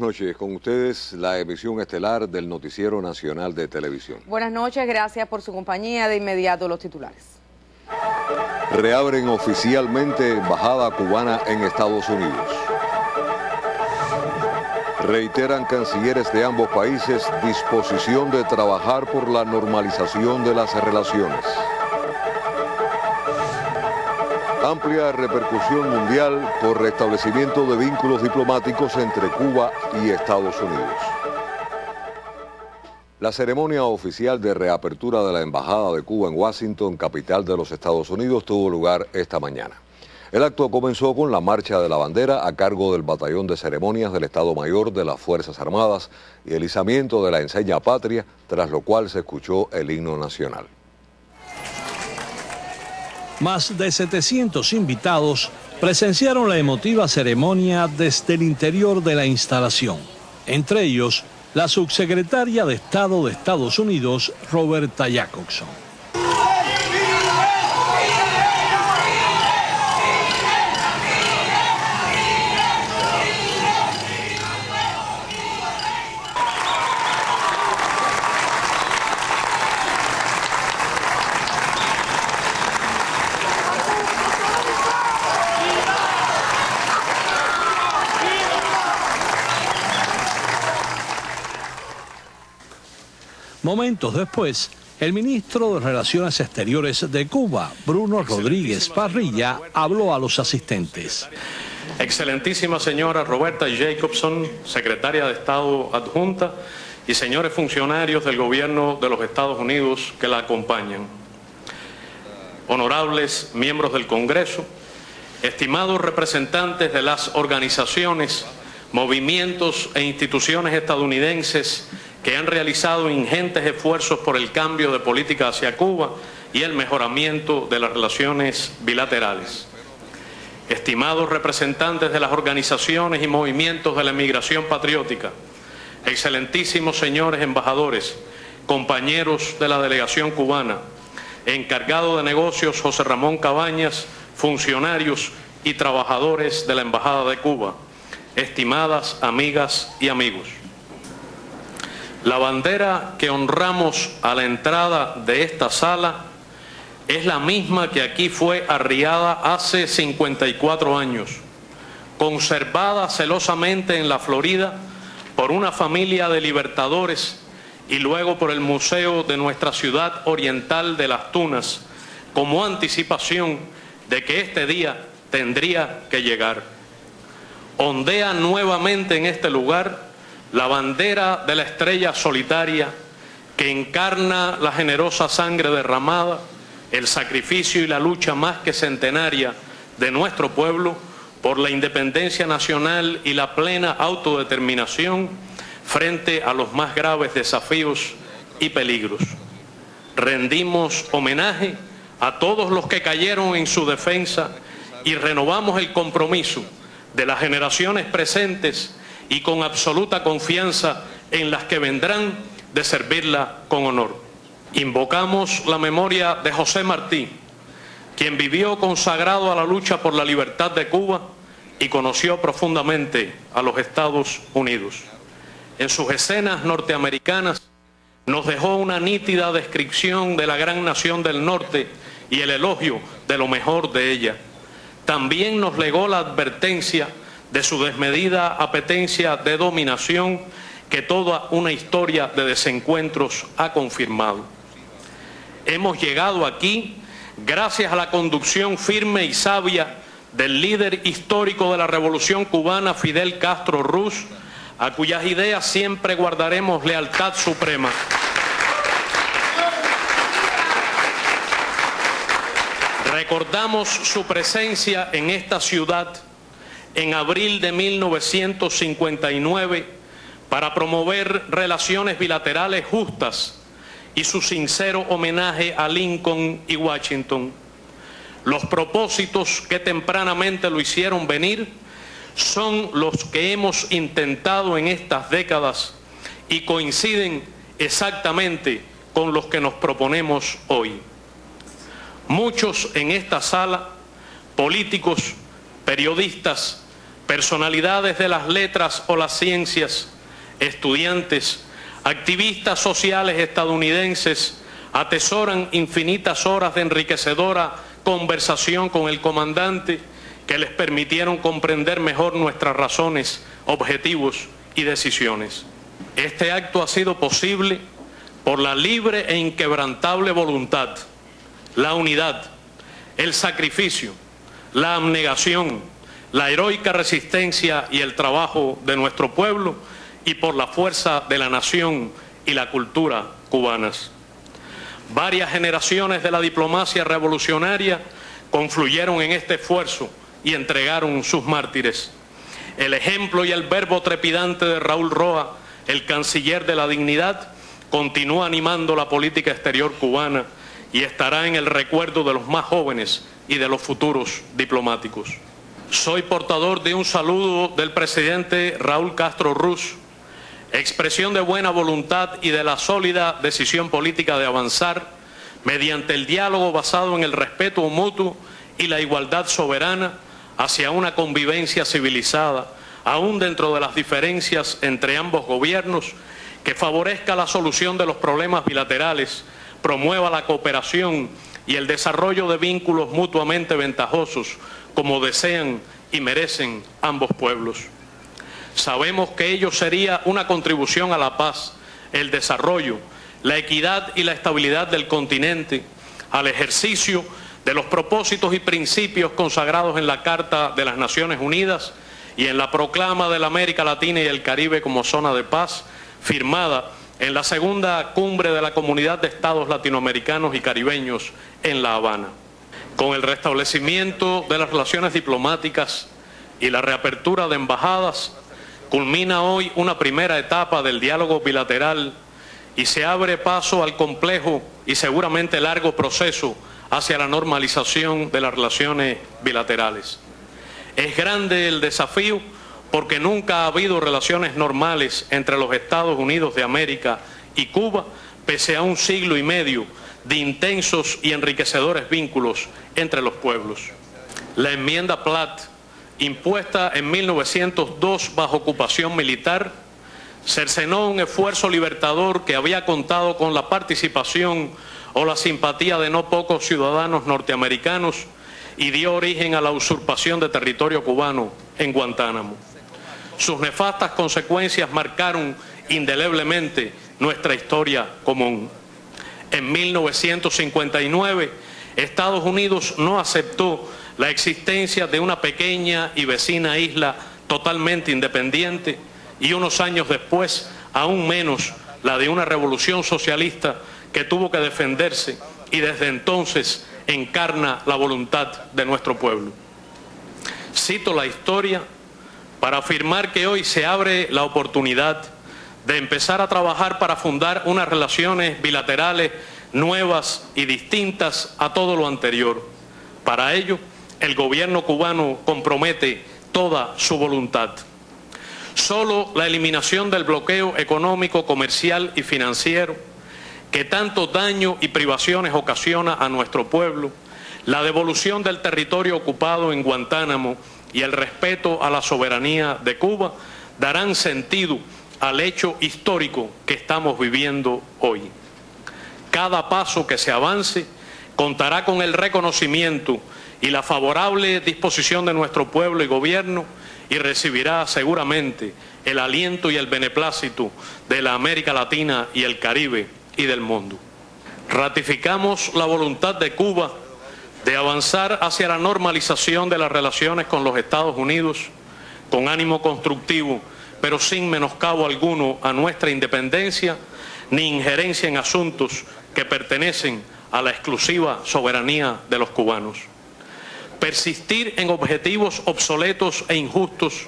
noches. Con ustedes la emisión estelar del Noticiero Nacional de Televisión. Buenas noches, gracias por su compañía. De inmediato los titulares. Reabren oficialmente embajada cubana en Estados Unidos. Reiteran cancilleres de ambos países disposición de trabajar por la normalización de las relaciones. Amplia repercusión mundial por restablecimiento de vínculos diplomáticos entre Cuba y Estados Unidos. La ceremonia oficial de reapertura de la Embajada de Cuba en Washington, capital de los Estados Unidos, tuvo lugar esta mañana. El acto comenzó con la marcha de la bandera a cargo del Batallón de Ceremonias del Estado Mayor de las Fuerzas Armadas y el izamiento de la enseña patria, tras lo cual se escuchó el himno nacional. Más de 700 invitados presenciaron la emotiva ceremonia desde el interior de la instalación. Entre ellos, la subsecretaria de Estado de Estados Unidos, Roberta Jacobson. Momentos después, el ministro de Relaciones Exteriores de Cuba, Bruno Rodríguez Parrilla, habló a los asistentes. Excelentísima señora Roberta Jacobson, secretaria de Estado adjunta, y señores funcionarios del gobierno de los Estados Unidos que la acompañan. Honorables miembros del Congreso, estimados representantes de las organizaciones, movimientos e instituciones estadounidenses que han realizado ingentes esfuerzos por el cambio de política hacia Cuba y el mejoramiento de las relaciones bilaterales. Estimados representantes de las organizaciones y movimientos de la emigración patriótica, excelentísimos señores embajadores, compañeros de la delegación cubana, encargado de negocios José Ramón Cabañas, funcionarios y trabajadores de la Embajada de Cuba, estimadas amigas y amigos. La bandera que honramos a la entrada de esta sala es la misma que aquí fue arriada hace 54 años, conservada celosamente en la Florida por una familia de libertadores y luego por el Museo de nuestra ciudad oriental de Las Tunas, como anticipación de que este día tendría que llegar. Ondea nuevamente en este lugar la bandera de la estrella solitaria que encarna la generosa sangre derramada, el sacrificio y la lucha más que centenaria de nuestro pueblo por la independencia nacional y la plena autodeterminación frente a los más graves desafíos y peligros. Rendimos homenaje a todos los que cayeron en su defensa y renovamos el compromiso de las generaciones presentes y con absoluta confianza en las que vendrán de servirla con honor. Invocamos la memoria de José Martí, quien vivió consagrado a la lucha por la libertad de Cuba y conoció profundamente a los Estados Unidos. En sus escenas norteamericanas nos dejó una nítida descripción de la gran nación del norte y el elogio de lo mejor de ella. También nos legó la advertencia de su desmedida apetencia de dominación que toda una historia de desencuentros ha confirmado. Hemos llegado aquí gracias a la conducción firme y sabia del líder histórico de la Revolución Cubana, Fidel Castro Ruz, a cuyas ideas siempre guardaremos lealtad suprema. Recordamos su presencia en esta ciudad en abril de 1959 para promover relaciones bilaterales justas y su sincero homenaje a Lincoln y Washington. Los propósitos que tempranamente lo hicieron venir son los que hemos intentado en estas décadas y coinciden exactamente con los que nos proponemos hoy. Muchos en esta sala, políticos, periodistas, personalidades de las letras o las ciencias, estudiantes, activistas sociales estadounidenses atesoran infinitas horas de enriquecedora conversación con el comandante que les permitieron comprender mejor nuestras razones, objetivos y decisiones. Este acto ha sido posible por la libre e inquebrantable voluntad, la unidad, el sacrificio, la abnegación, la heroica resistencia y el trabajo de nuestro pueblo y por la fuerza de la nación y la cultura cubanas. Varias generaciones de la diplomacia revolucionaria confluyeron en este esfuerzo y entregaron sus mártires. El ejemplo y el verbo trepidante de Raúl Roa, el canciller de la dignidad, continúa animando la política exterior cubana y estará en el recuerdo de los más jóvenes y de los futuros diplomáticos. Soy portador de un saludo del presidente Raúl Castro Ruz, expresión de buena voluntad y de la sólida decisión política de avanzar mediante el diálogo basado en el respeto mutuo y la igualdad soberana hacia una convivencia civilizada, aún dentro de las diferencias entre ambos gobiernos, que favorezca la solución de los problemas bilaterales, promueva la cooperación y el desarrollo de vínculos mutuamente ventajosos, como desean y merecen ambos pueblos. Sabemos que ello sería una contribución a la paz, el desarrollo, la equidad y la estabilidad del continente, al ejercicio de los propósitos y principios consagrados en la Carta de las Naciones Unidas y en la proclama de la América Latina y el Caribe como zona de paz, firmada en la segunda cumbre de la Comunidad de Estados Latinoamericanos y Caribeños en La Habana. Con el restablecimiento de las relaciones diplomáticas y la reapertura de embajadas, culmina hoy una primera etapa del diálogo bilateral y se abre paso al complejo y seguramente largo proceso hacia la normalización de las relaciones bilaterales. Es grande el desafío porque nunca ha habido relaciones normales entre los Estados Unidos de América y Cuba, pese a un siglo y medio de intensos y enriquecedores vínculos entre los pueblos. La enmienda Platt, impuesta en 1902 bajo ocupación militar, cercenó un esfuerzo libertador que había contado con la participación o la simpatía de no pocos ciudadanos norteamericanos y dio origen a la usurpación de territorio cubano en Guantánamo. Sus nefastas consecuencias marcaron indeleblemente nuestra historia común. En 1959, Estados Unidos no aceptó la existencia de una pequeña y vecina isla totalmente independiente y unos años después, aún menos, la de una revolución socialista que tuvo que defenderse y desde entonces encarna la voluntad de nuestro pueblo. Cito la historia para afirmar que hoy se abre la oportunidad de empezar a trabajar para fundar unas relaciones bilaterales nuevas y distintas a todo lo anterior. Para ello, el gobierno cubano compromete toda su voluntad. Solo la eliminación del bloqueo económico, comercial y financiero que tanto daño y privaciones ocasiona a nuestro pueblo, la devolución del territorio ocupado en Guantánamo y el respeto a la soberanía de Cuba darán sentido al hecho histórico que estamos viviendo hoy. Cada paso que se avance contará con el reconocimiento y la favorable disposición de nuestro pueblo y gobierno y recibirá seguramente el aliento y el beneplácito de la América Latina y el Caribe y del mundo. Ratificamos la voluntad de Cuba de avanzar hacia la normalización de las relaciones con los Estados Unidos con ánimo constructivo, pero sin menoscabo alguno a nuestra independencia ni injerencia en asuntos que pertenecen a la exclusiva soberanía de los cubanos. Persistir en objetivos obsoletos e injustos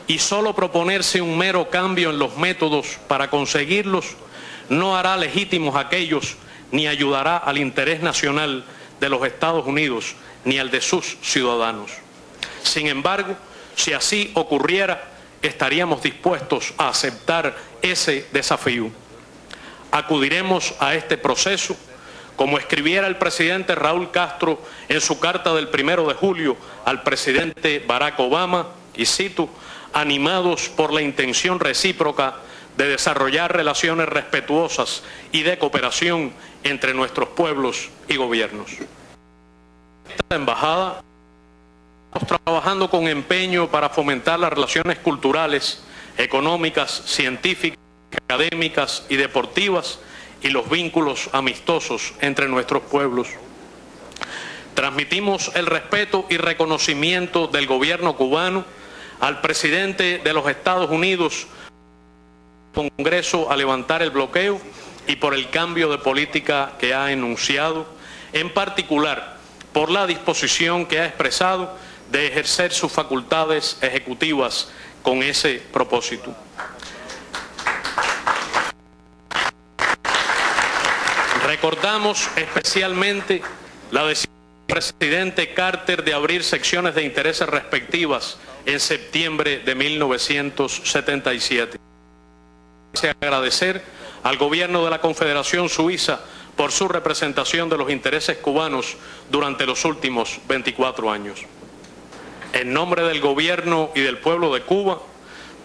y solo proponerse un mero cambio en los métodos para conseguirlos no hará legítimos aquellos ni ayudará al interés nacional de los Estados Unidos ni al de sus ciudadanos. Sin embargo, si así ocurriera, estaríamos dispuestos a aceptar ese desafío. Acudiremos a este proceso, como escribiera el presidente Raúl Castro en su carta del 1 de julio al presidente Barack Obama, y cito, animados por la intención recíproca de desarrollar relaciones respetuosas y de cooperación entre nuestros pueblos y gobiernos. Esta embajada estamos trabajando con empeño para fomentar las relaciones culturales, económicas, científicas, académicas y deportivas y los vínculos amistosos entre nuestros pueblos. Transmitimos el respeto y reconocimiento del gobierno cubano al presidente de los Estados Unidos, Congreso a levantar el bloqueo y por el cambio de política que ha enunciado, en particular por la disposición que ha expresado de ejercer sus facultades ejecutivas con ese propósito. Recordamos especialmente la decisión del presidente Carter de abrir secciones de intereses respectivas en septiembre de 1977. Agradecer al gobierno de la Confederación Suiza por su representación de los intereses cubanos durante los últimos 24 años. En nombre del gobierno y del pueblo de Cuba,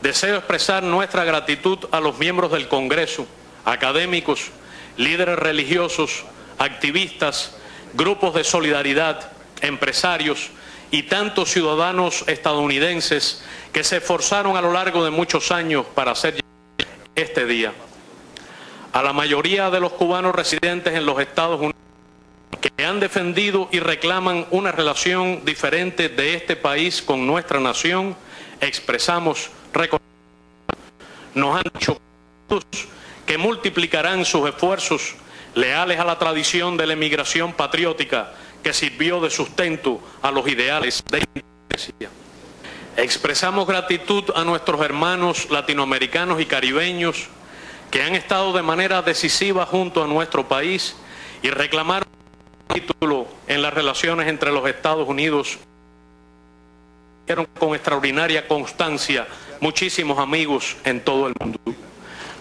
deseo expresar nuestra gratitud a los miembros del Congreso, académicos, líderes religiosos, activistas, grupos de solidaridad, empresarios y tantos ciudadanos estadounidenses que se esforzaron a lo largo de muchos años para hacer este día. A la mayoría de los cubanos residentes en los Estados Unidos que han defendido y reclaman una relación diferente de este país con nuestra nación, expresamos reconocimiento. Nos han dicho que multiplicarán sus esfuerzos leales a la tradición de la emigración patriótica que sirvió de sustento a los ideales de independencia. Expresamos gratitud a nuestros hermanos latinoamericanos y caribeños que han estado de manera decisiva junto a nuestro país y reclamaron un título en las relaciones entre los Estados Unidos. Con extraordinaria constancia muchísimos amigos en todo el mundo.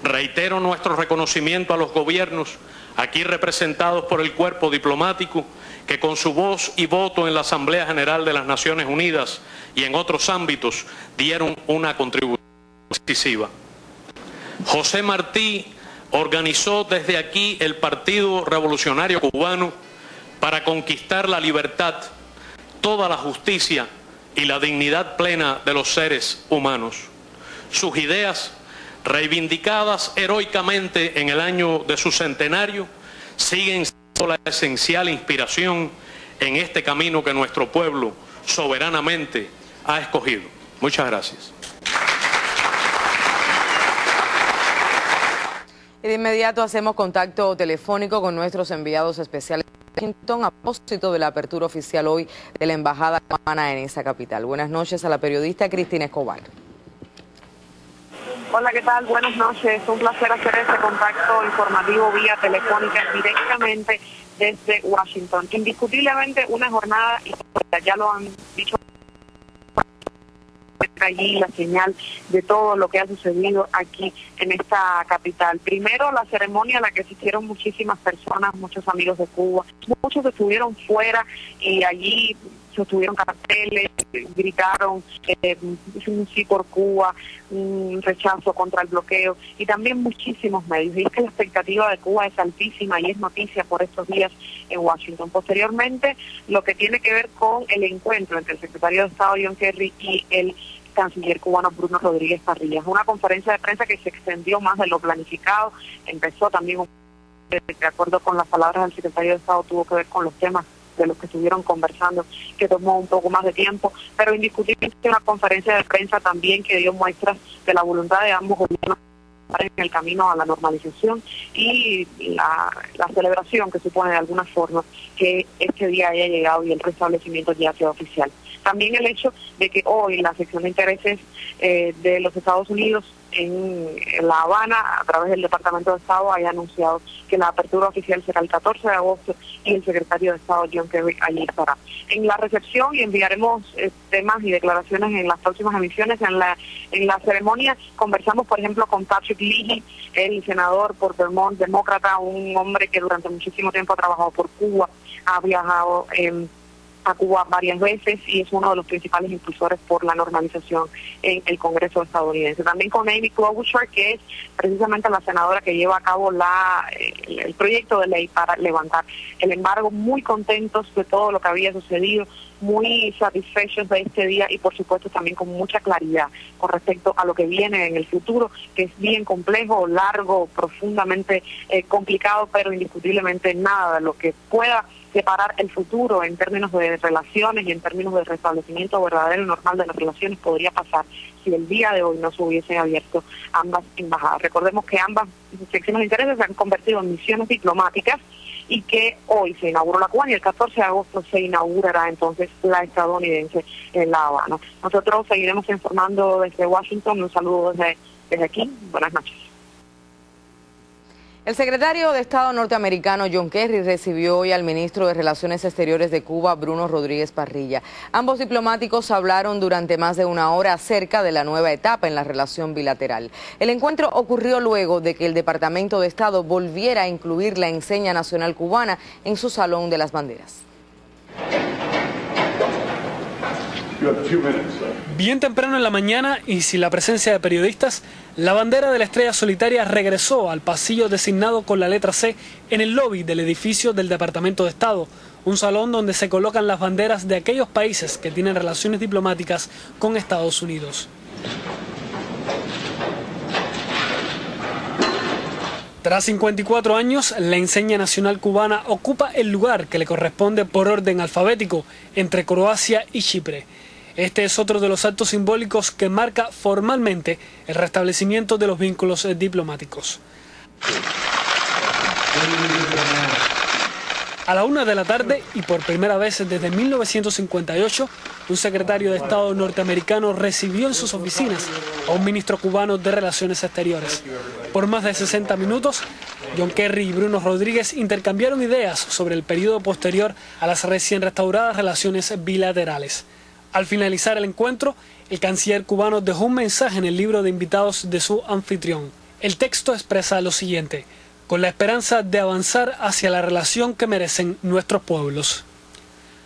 Reitero nuestro reconocimiento a los gobiernos aquí representados por el cuerpo diplomático que con su voz y voto en la Asamblea General de las Naciones Unidas y en otros ámbitos dieron una contribución decisiva. José Martí organizó desde aquí el Partido Revolucionario Cubano para conquistar la libertad, toda la justicia y la dignidad plena de los seres humanos. Sus ideas, reivindicadas heroicamente en el año de su centenario, siguen siendo la esencial inspiración en este camino que nuestro pueblo soberanamente ha escogido. Muchas gracias. Y de inmediato hacemos contacto telefónico con nuestros enviados especiales de Washington a propósito de la apertura oficial hoy de la Embajada Cubana en esa capital. Buenas noches a la periodista Cristina Escobar. Hola, ¿qué tal? Buenas noches. Un placer hacer este contacto informativo vía telefónica directamente desde Washington. Indiscutiblemente una jornada histórica, ya lo han dicho allí, la señal de todo lo que ha sucedido aquí en esta capital. Primero, la ceremonia a la que asistieron muchísimas personas, muchos amigos de Cuba, muchos estuvieron fuera y allí sostuvieron carteles, gritaron un sí por Cuba, un rechazo contra el bloqueo y también muchísimos medios. Y es que la expectativa de Cuba es altísima y es noticia por estos días en Washington. Posteriormente, lo que tiene que ver con el encuentro entre el secretario de Estado John Kerry y el canciller cubano Bruno Rodríguez Parrilla. Una conferencia de prensa que se extendió más de lo planificado, empezó también, de acuerdo con las palabras del secretario de Estado, tuvo que ver con los temas de los que estuvieron conversando, que tomó un poco más de tiempo, pero indiscutiblemente una conferencia de prensa también que dio muestras de la voluntad de ambos gobiernos en el camino a la normalización y la celebración que supone de alguna forma que este día haya llegado y el restablecimiento ya sea oficial. También el hecho de que hoy la sección de intereses de los Estados Unidos en La Habana, a través del Departamento de Estado, haya anunciado que la apertura oficial será el 14 de agosto y el secretario de Estado John Kerry allí estará. En la recepción, y enviaremos temas y declaraciones en las próximas emisiones, en la ceremonia conversamos, por ejemplo, con Patrick Leahy, el senador por Vermont, demócrata, un hombre que durante muchísimo tiempo ha trabajado por Cuba, ha viajado a Cuba varias veces y es uno de los principales impulsores por la normalización en el Congreso estadounidense. También con Amy Klobuchar, que es precisamente la senadora que lleva a cabo el proyecto de ley para levantar el embargo, muy contentos de todo lo que había sucedido, muy satisfechos de este día y por supuesto también con mucha claridad con respecto a lo que viene en el futuro, que es bien complejo, largo, profundamente complicado, pero indiscutiblemente nada de lo que pueda separar el futuro en términos de relaciones y en términos de restablecimiento verdadero y normal de las relaciones podría pasar si el día de hoy no se hubiesen abierto ambas embajadas. Recordemos que ambas secciones de intereses se han convertido en misiones diplomáticas y que hoy se inauguró la cubana y el 14 de agosto se inaugurará entonces la estadounidense en La Habana. Nosotros seguiremos informando desde Washington. Un saludo desde aquí. Buenas noches. El secretario de Estado norteamericano John Kerry recibió hoy al ministro de Relaciones Exteriores de Cuba, Bruno Rodríguez Parrilla. Ambos diplomáticos hablaron durante más de una hora acerca de la nueva etapa en la relación bilateral. El encuentro ocurrió luego de que el Departamento de Estado volviera a incluir la enseña nacional cubana en su Salón de las Banderas. Bien temprano en la mañana y sin la presencia de periodistas, la bandera de la estrella solitaria regresó al pasillo designado con la letra C en el lobby del edificio del Departamento de Estado, un salón donde se colocan las banderas de aquellos países que tienen relaciones diplomáticas con Estados Unidos. Tras 54 años, la enseña nacional cubana ocupa el lugar que le corresponde por orden alfabético entre Croacia y Chipre. Este es otro de los actos simbólicos que marca formalmente el restablecimiento de los vínculos diplomáticos. A la 1 de la tarde, y por primera vez desde 1958, un secretario de Estado norteamericano recibió en sus oficinas a un ministro cubano de Relaciones Exteriores. Por más de 60 minutos, John Kerry y Bruno Rodríguez intercambiaron ideas sobre el periodo posterior a las recién restauradas relaciones bilaterales. Al finalizar el encuentro, el canciller cubano dejó un mensaje en el libro de invitados de su anfitrión. El texto expresa lo siguiente: con la esperanza de avanzar hacia la relación que merecen nuestros pueblos.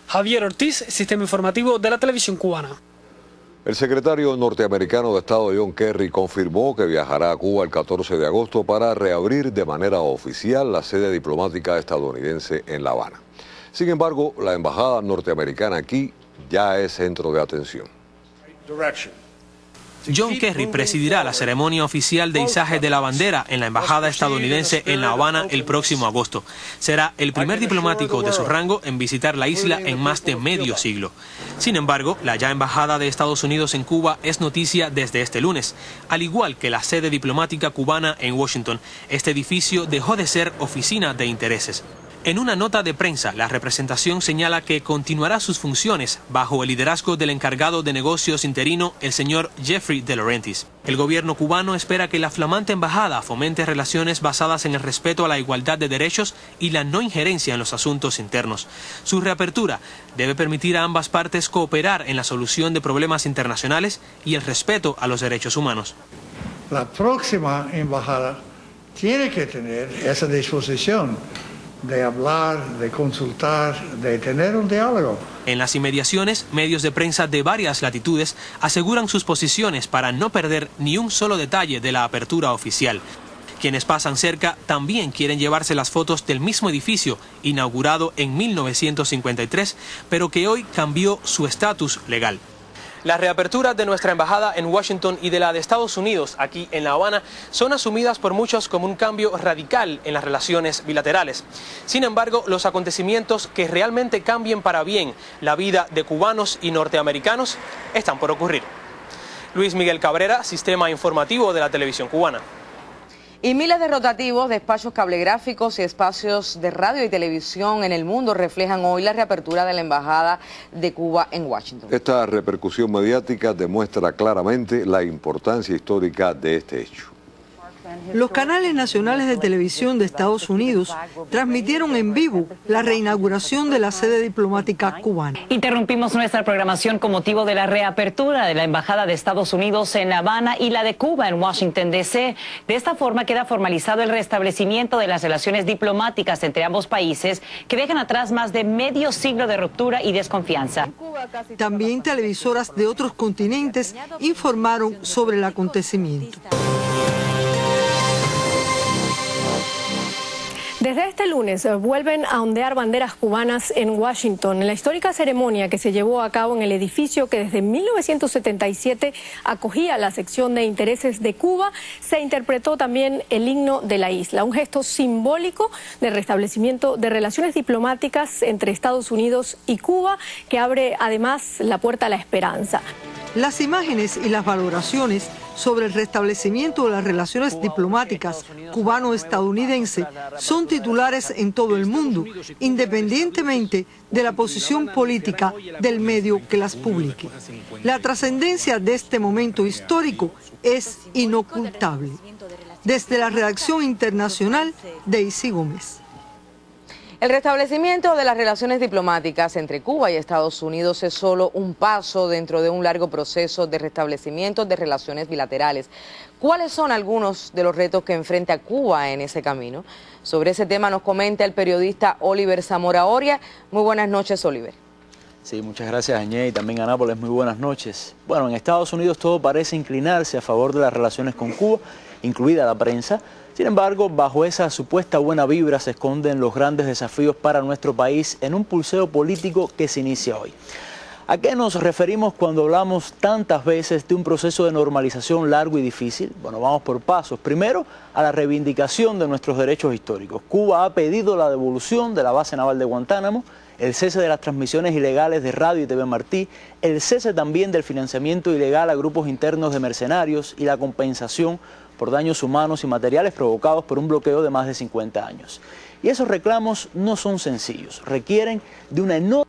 Javier Ortiz, Sistema Informativo de la Televisión Cubana. El secretario norteamericano de Estado John Kerry confirmó que viajará a Cuba el 14 de agosto para reabrir de manera oficial la sede diplomática estadounidense en La Habana. Sin embargo, la embajada norteamericana aquí ya es centro de atención. John Kerry presidirá la ceremonia oficial de izaje de la bandera en la embajada estadounidense en La Habana el próximo agosto. Será el primer diplomático de su rango en visitar la isla en más de medio siglo. Sin embargo, la ya embajada de Estados Unidos en Cuba es noticia desde este lunes. Al igual que la sede diplomática cubana en Washington, este edificio dejó de ser oficina de intereses. En una nota de prensa, la representación señala que continuará sus funciones bajo el liderazgo del encargado de negocios interino, el señor Jeffrey De Laurentiis. El gobierno cubano espera que la flamante embajada fomente relaciones basadas en el respeto a la igualdad de derechos y la no injerencia en los asuntos internos. Su reapertura debe permitir a ambas partes cooperar en la solución de problemas internacionales y el respeto a los derechos humanos. La próxima embajada tiene que tener esa disposición de hablar, de consultar, de tener un diálogo. En las inmediaciones, medios de prensa de varias latitudes aseguran sus posiciones para no perder ni un solo detalle de la apertura oficial. Quienes pasan cerca también quieren llevarse las fotos del mismo edificio, inaugurado en 1953, pero que hoy cambió su estatus legal. Las reaperturas de nuestra embajada en Washington y de la de Estados Unidos aquí en La Habana son asumidas por muchos como un cambio radical en las relaciones bilaterales. Sin embargo, los acontecimientos que realmente cambien para bien la vida de cubanos y norteamericanos están por ocurrir. Luis Miguel Cabrera, Sistema Informativo de la Televisión Cubana. Y miles de rotativos, despachos cablegráficos y espacios de radio y televisión en el mundo reflejan hoy la reapertura de la Embajada de Cuba en Washington. Esta repercusión mediática demuestra claramente la importancia histórica de este hecho. Los canales nacionales de televisión de Estados Unidos transmitieron en vivo la reinauguración de la sede diplomática cubana. Interrumpimos nuestra programación con motivo de la reapertura de la Embajada de Estados Unidos en La Habana y la de Cuba en Washington, D.C. De esta forma queda formalizado el restablecimiento de las relaciones diplomáticas entre ambos países que dejan atrás más de medio siglo de ruptura y desconfianza. También televisoras de otros continentes informaron sobre el acontecimiento. Desde este lunes vuelven a ondear banderas cubanas en Washington, en la histórica ceremonia que se llevó a cabo en el edificio que desde 1977 acogía la sección de intereses de Cuba. Se interpretó también el himno de la isla, un gesto simbólico de restablecimiento de relaciones diplomáticas entre Estados Unidos y Cuba, que abre además la puerta a la esperanza. Las imágenes y las valoraciones sobre el restablecimiento de las relaciones diplomáticas cubano-estadounidense son titulares en todo el mundo, independientemente de la posición política del medio que las publique. La trascendencia de este momento histórico es inocultable. Desde la redacción internacional, Daisy Gómez. El restablecimiento de las relaciones diplomáticas entre Cuba y Estados Unidos es solo un paso dentro de un largo proceso de restablecimiento de relaciones bilaterales. ¿Cuáles son algunos de los retos que enfrenta Cuba en ese camino? Sobre ese tema nos comenta el periodista Oliver Zamora Oria. Muy buenas noches, Oliver. Sí, muchas gracias, Añé, y también a Nápoles, muy buenas noches. Bueno, en Estados Unidos todo parece inclinarse a favor de las relaciones con Cuba, incluida la prensa. Sin embargo, bajo esa supuesta buena vibra se esconden los grandes desafíos para nuestro país en un pulseo político que se inicia hoy. ¿A qué nos referimos cuando hablamos tantas veces de un proceso de normalización largo y difícil? Bueno, vamos por pasos. Primero, a la reivindicación de nuestros derechos históricos. Cuba ha pedido la devolución de la base naval de Guantánamo, el cese de las transmisiones ilegales de Radio y TV Martí, el cese también del financiamiento ilegal a grupos internos de mercenarios y la compensación por daños humanos y materiales provocados por un bloqueo de más de 50 años. Y esos reclamos no son sencillos, requieren de una enorme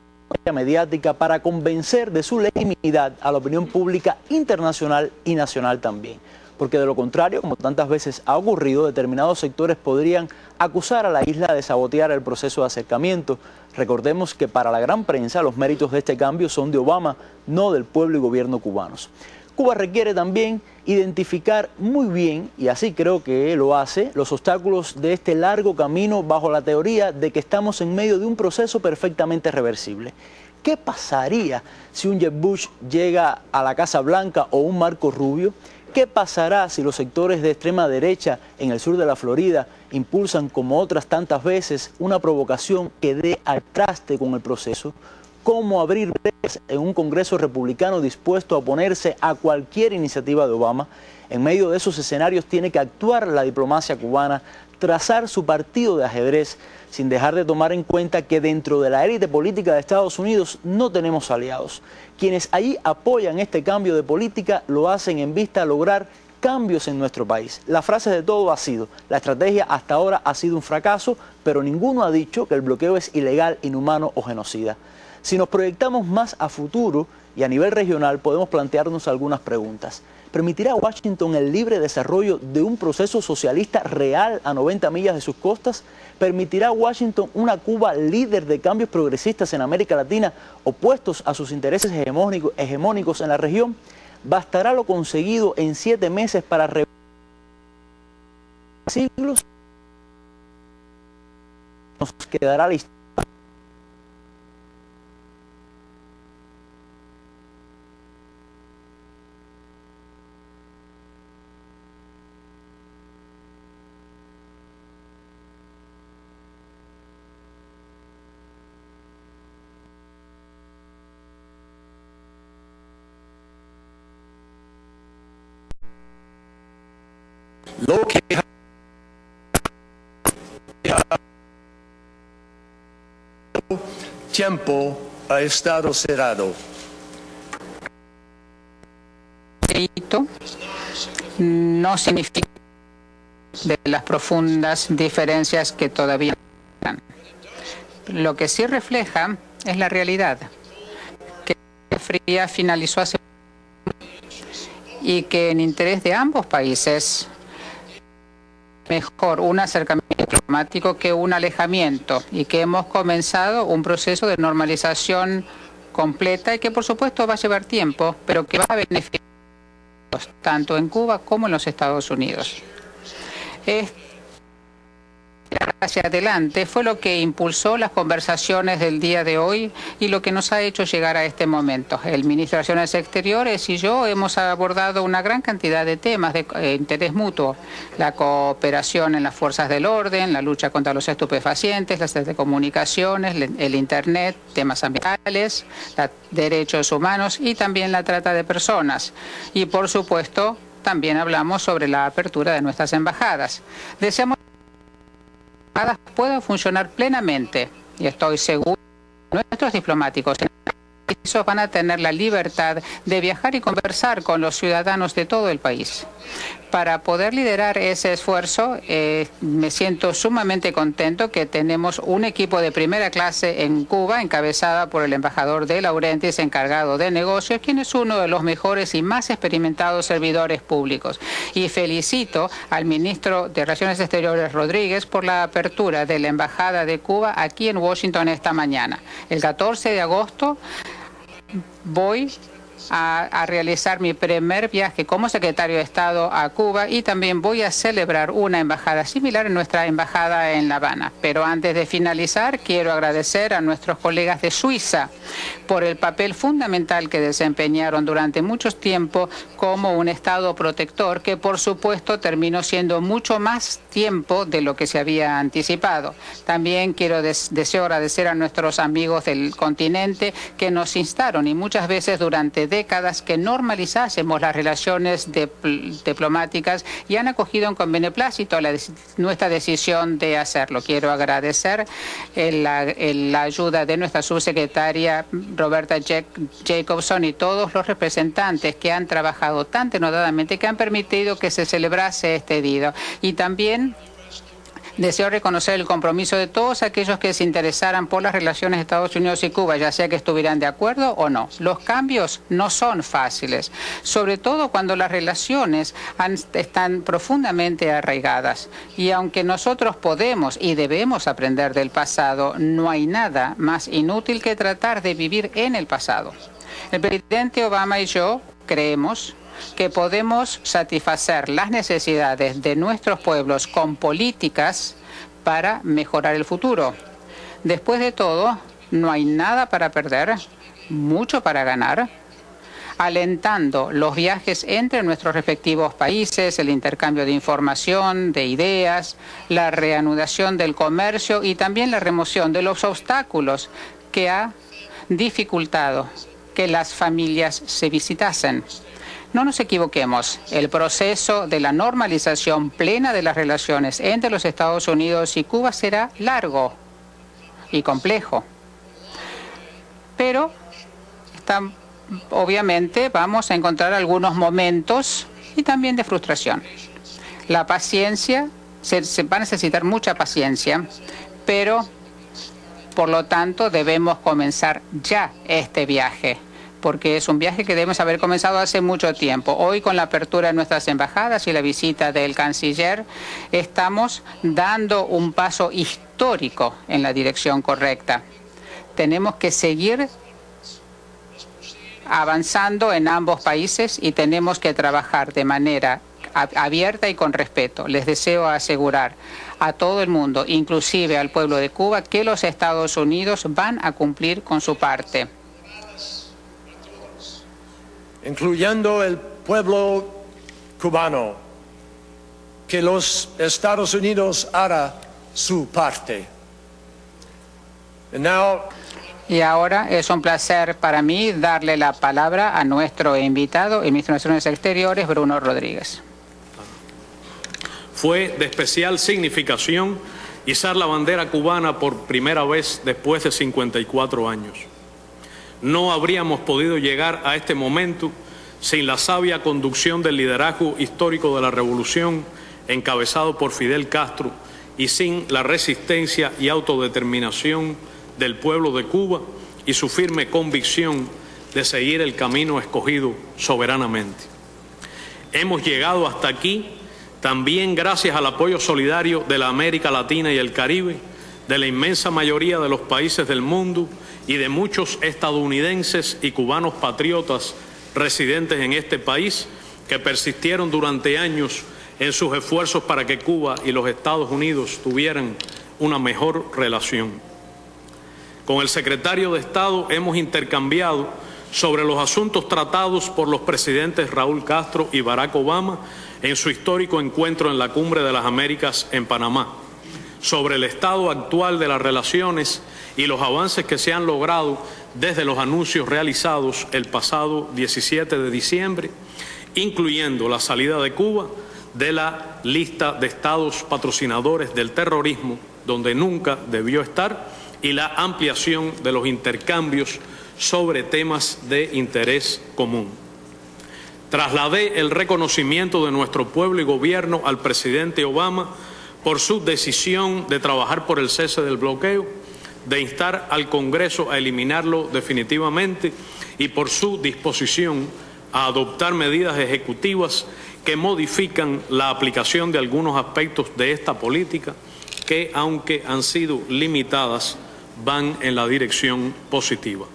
mediática para convencer de su legitimidad a la opinión pública internacional y nacional también. Porque de lo contrario, como tantas veces ha ocurrido, determinados sectores podrían acusar a la isla de sabotear el proceso de acercamiento. Recordemos que para la gran prensa los méritos de este cambio son de Obama, no del pueblo y gobierno cubanos. Cuba requiere también identificar muy bien, y así creo que lo hace, los obstáculos de este largo camino bajo la teoría de que estamos en medio de un proceso perfectamente reversible. ¿Qué pasaría si un Jeb Bush llega a la Casa Blanca o un Marco Rubio? ¿Qué pasará si los sectores de extrema derecha en el sur de la Florida impulsan, como otras tantas veces, una provocación que dé al traste con el proceso? ¿Cómo abrir brechas en un Congreso republicano dispuesto a oponerse a cualquier iniciativa de Obama? En medio de esos escenarios tiene que actuar la diplomacia cubana, trazar su partido de ajedrez, sin dejar de tomar en cuenta que dentro de la élite política de Estados Unidos no tenemos aliados. Quienes allí apoyan este cambio de política lo hacen en vista a lograr cambios en nuestro país. La frase de todo ha sido, la estrategia hasta ahora ha sido un fracaso, pero ninguno ha dicho que el bloqueo es ilegal, inhumano o genocida. Si nos proyectamos más a futuro y a nivel regional, podemos plantearnos algunas preguntas. ¿Permitirá Washington el libre desarrollo de un proceso socialista real a 90 millas de sus costas? ¿Permitirá Washington una Cuba líder de cambios progresistas en América Latina opuestos a sus intereses hegemónicos en la región? ¿Bastará lo conseguido en 7 meses para revertir siglos? Nos quedará la historia. Lo que tiempo ha estado cerrado. No significa de las profundas diferencias que todavía están. Lo que sí refleja es la realidad, que la Guerra Fría finalizó hace y que en interés de ambos países mejor un acercamiento diplomático que un alejamiento y que hemos comenzado un proceso de normalización completa y que por supuesto va a llevar tiempo, pero que va a beneficiar tanto en Cuba como en los Estados Unidos. Hacia adelante fue lo que impulsó las conversaciones del día de hoy y lo que nos ha hecho llegar a este momento. El ministro de Relaciones Exteriores y yo hemos abordado una gran cantidad de temas de interés mutuo: la cooperación en las fuerzas del orden, la lucha contra los estupefacientes, las telecomunicaciones, el Internet, temas ambientales, derechos humanos y también la trata de personas. Y por supuesto también hablamos sobre la apertura de nuestras embajadas. Deseamos puedan funcionar plenamente y estoy seguro que nuestros diplomáticos van a tener la libertad de viajar y conversar con los ciudadanos de todo el país. Para poder liderar ese esfuerzo, me siento sumamente contento que tenemos un equipo de primera clase en Cuba, encabezada por el embajador De Laurentiis, encargado de negocios, quien es uno de los mejores y más experimentados servidores públicos. Y felicito al ministro de Relaciones Exteriores, Rodríguez, por la apertura de la Embajada de Cuba aquí en Washington esta mañana. El 14 de agosto voy a realizar mi primer viaje como secretario de Estado a Cuba y también voy a celebrar una embajada similar en nuestra embajada en La Habana. Pero antes de finalizar, quiero agradecer a nuestros colegas de Suiza por el papel fundamental que desempeñaron durante mucho tiempo como un Estado protector, que por supuesto terminó siendo mucho más tiempo de lo que se había anticipado. También deseo agradecer a nuestros amigos del continente que nos instaron y muchas veces durante décadas que normalizásemos las relaciones diplomáticas y han acogido con beneplácito nuestra decisión de hacerlo. Quiero agradecer la ayuda de nuestra subsecretaria Roberta Jacobson y todos los representantes que han trabajado tan denodadamente, que han permitido que se celebrase este día. Y también deseo reconocer el compromiso de todos aquellos que se interesaran por las relaciones de Estados Unidos y Cuba, ya sea que estuvieran de acuerdo o no. Los cambios no son fáciles, sobre todo cuando las relaciones están profundamente arraigadas. Y aunque nosotros podemos y debemos aprender del pasado, no hay nada más inútil que tratar de vivir en el pasado. El presidente Obama y yo creemos que podemos satisfacer las necesidades de nuestros pueblos con políticas para mejorar el futuro. Después de todo, no hay nada para perder, mucho para ganar, alentando los viajes entre nuestros respectivos países, el intercambio de información, de ideas, la reanudación del comercio y también la remoción de los obstáculos que ha dificultado que las familias se visitasen. No nos equivoquemos, el proceso de la normalización plena de las relaciones entre los Estados Unidos y Cuba será largo y complejo. Pero obviamente vamos a encontrar algunos momentos y también de frustración. La paciencia, se va a necesitar mucha paciencia, pero por lo tanto debemos comenzar ya este viaje, porque es un viaje que debemos haber comenzado hace mucho tiempo. Hoy, con la apertura de nuestras embajadas y la visita del canciller, estamos dando un paso histórico en la dirección correcta. Tenemos que seguir avanzando en ambos países y tenemos que trabajar de manera abierta y con respeto. Les deseo asegurar a todo el mundo, inclusive al pueblo de Cuba, que los Estados Unidos van a cumplir con su parte. Incluyendo el pueblo cubano, que los Estados Unidos hará su parte. Y ahora es un placer para mí darle la palabra a nuestro invitado, el ministro de Relaciones Exteriores, Bruno Rodríguez. Fue de especial significación izar la bandera cubana por primera vez después de 54 años. No habríamos podido llegar a este momento sin la sabia conducción del liderazgo histórico de la revolución encabezado por Fidel Castro y sin la resistencia y autodeterminación del pueblo de Cuba y su firme convicción de seguir el camino escogido soberanamente. Hemos llegado hasta aquí También gracias al apoyo solidario de la América Latina y el Caribe, de la inmensa mayoría de los países del mundo y de muchos estadounidenses y cubanos patriotas residentes en este país que persistieron durante años en sus esfuerzos para que Cuba y los Estados Unidos tuvieran una mejor relación. Con el secretario de Estado hemos intercambiado sobre los asuntos tratados por los presidentes Raúl Castro y Barack Obama en su histórico encuentro en la Cumbre de las Américas en Panamá, sobre el estado actual de las relaciones y los avances que se han logrado desde los anuncios realizados el pasado 17 de diciembre, incluyendo la salida de Cuba de la lista de estados patrocinadores del terrorismo, donde nunca debió estar, y la ampliación de los intercambios sobre temas de interés común. Trasladé el reconocimiento de nuestro pueblo y gobierno al presidente Obama por su decisión de trabajar por el cese del bloqueo, de instar al Congreso a eliminarlo definitivamente y por su disposición a adoptar medidas ejecutivas que modifican la aplicación de algunos aspectos de esta política que, aunque han sido limitadas, van en la dirección positiva.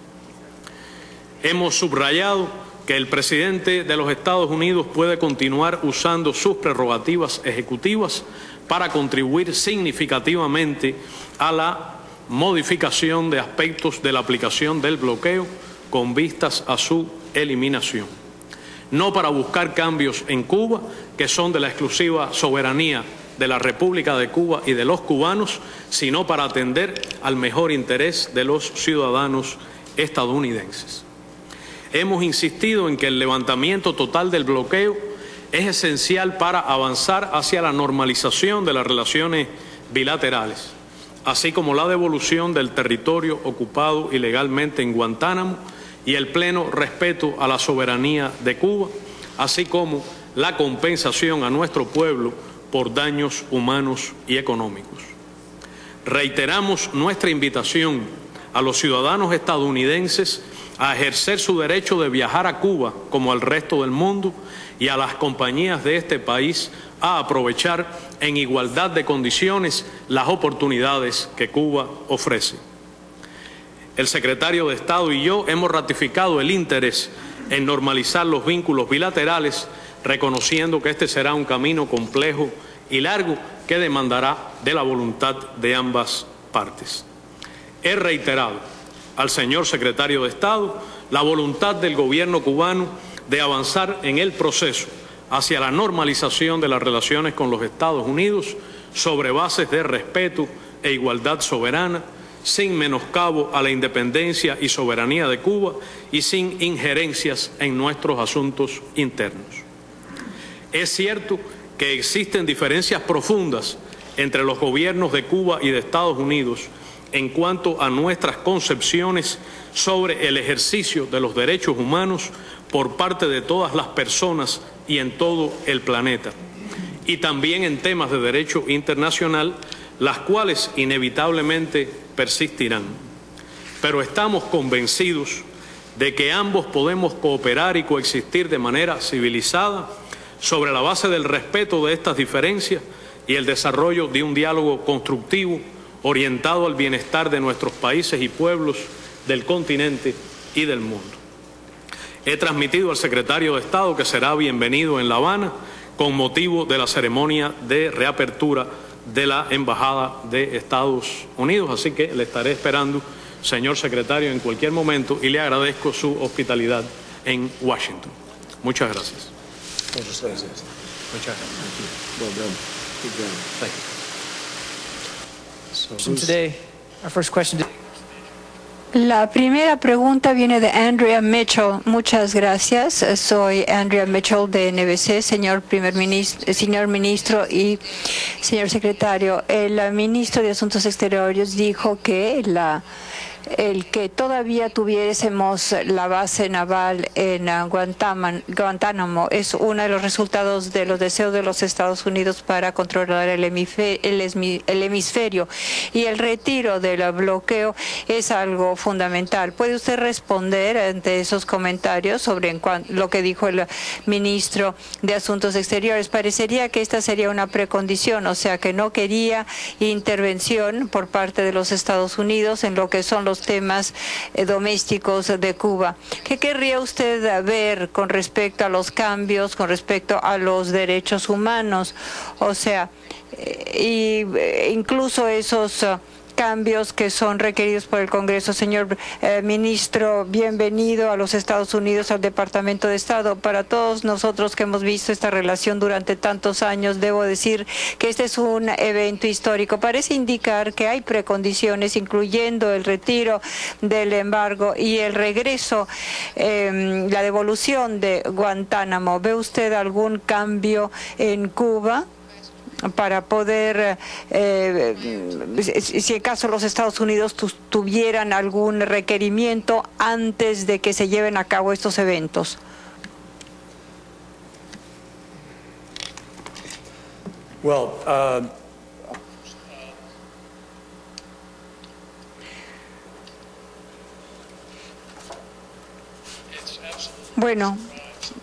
Hemos subrayado que el presidente de los Estados Unidos puede continuar usando sus prerrogativas ejecutivas para contribuir significativamente a la modificación de aspectos de la aplicación del bloqueo con vistas a su eliminación. No para buscar cambios en Cuba, que son de la exclusiva soberanía de la República de Cuba y de los cubanos, sino para atender al mejor interés de los ciudadanos estadounidenses. Hemos insistido en que el levantamiento total del bloqueo es esencial para avanzar hacia la normalización de las relaciones bilaterales, así como la devolución del territorio ocupado ilegalmente en Guantánamo y el pleno respeto a la soberanía de Cuba, así como la compensación a nuestro pueblo por daños humanos y económicos. Reiteramos nuestra invitación a los ciudadanos estadounidenses a ejercer su derecho de viajar a Cuba como al resto del mundo y a las compañías de este país a aprovechar en igualdad de condiciones las oportunidades que Cuba ofrece. El secretario de Estado y yo hemos ratificado el interés en normalizar los vínculos bilaterales, reconociendo que este será un camino complejo y largo que demandará de la voluntad de ambas partes. He reiterado al señor secretario de Estado la voluntad del gobierno cubano de avanzar en el proceso hacia la normalización de las relaciones con los Estados Unidos sobre bases de respeto e igualdad soberana, sin menoscabo a la independencia y soberanía de Cuba y sin injerencias en nuestros asuntos internos. Es cierto que existen diferencias profundas entre los gobiernos de Cuba y de Estados Unidos en cuanto a nuestras concepciones sobre el ejercicio de los derechos humanos por parte de todas las personas y en todo el planeta, y también en temas de derecho internacional, las cuales inevitablemente persistirán. Pero estamos convencidos de que ambos podemos cooperar y coexistir de manera civilizada sobre la base del respeto de estas diferencias y el desarrollo de un diálogo constructivo orientado al bienestar de nuestros países y pueblos del continente y del mundo. He transmitido al secretario de Estado que será bienvenido en La Habana con motivo de la ceremonia de reapertura de la Embajada de Estados Unidos, así que le estaré esperando, señor secretario, en cualquier momento y le agradezco su hospitalidad en Washington. Muchas gracias. Muchas gracias. Muchas gracias. Well done. Good job. Thank you. Today, our first question today. La primera pregunta viene de Andrea Mitchell. Muchas gracias. Soy Andrea Mitchell de NBC, señor ministro y señor secretario. El ministro de Asuntos Exteriores dijo que el que todavía tuviésemos la base naval en Guantánamo es uno de los resultados de los deseos de los Estados Unidos para controlar el hemisferio, y el retiro del bloqueo es algo fundamental. ¿Puede usted responder ante esos comentarios sobre lo que dijo el ministro de Asuntos Exteriores? Parecería que esta sería una precondición, o sea, que no quería intervención por parte de los Estados Unidos en lo que son los temas domésticos de Cuba. ¿Qué querría usted ver con respecto a los cambios, con respecto a los derechos humanos? O sea, incluso esos cambios que son requeridos por el Congreso. Señor ministro, bienvenido a los Estados Unidos, al Departamento de Estado. Para todos nosotros que hemos visto esta relación durante tantos años, debo decir que este es un evento histórico. Parece indicar que hay precondiciones, incluyendo el retiro del embargo y el regreso, la devolución de Guantánamo. ¿Ve usted algún cambio en Cuba para poder, si en caso los Estados Unidos tuvieran algún requerimiento antes de que se lleven a cabo estos eventos? Bueno,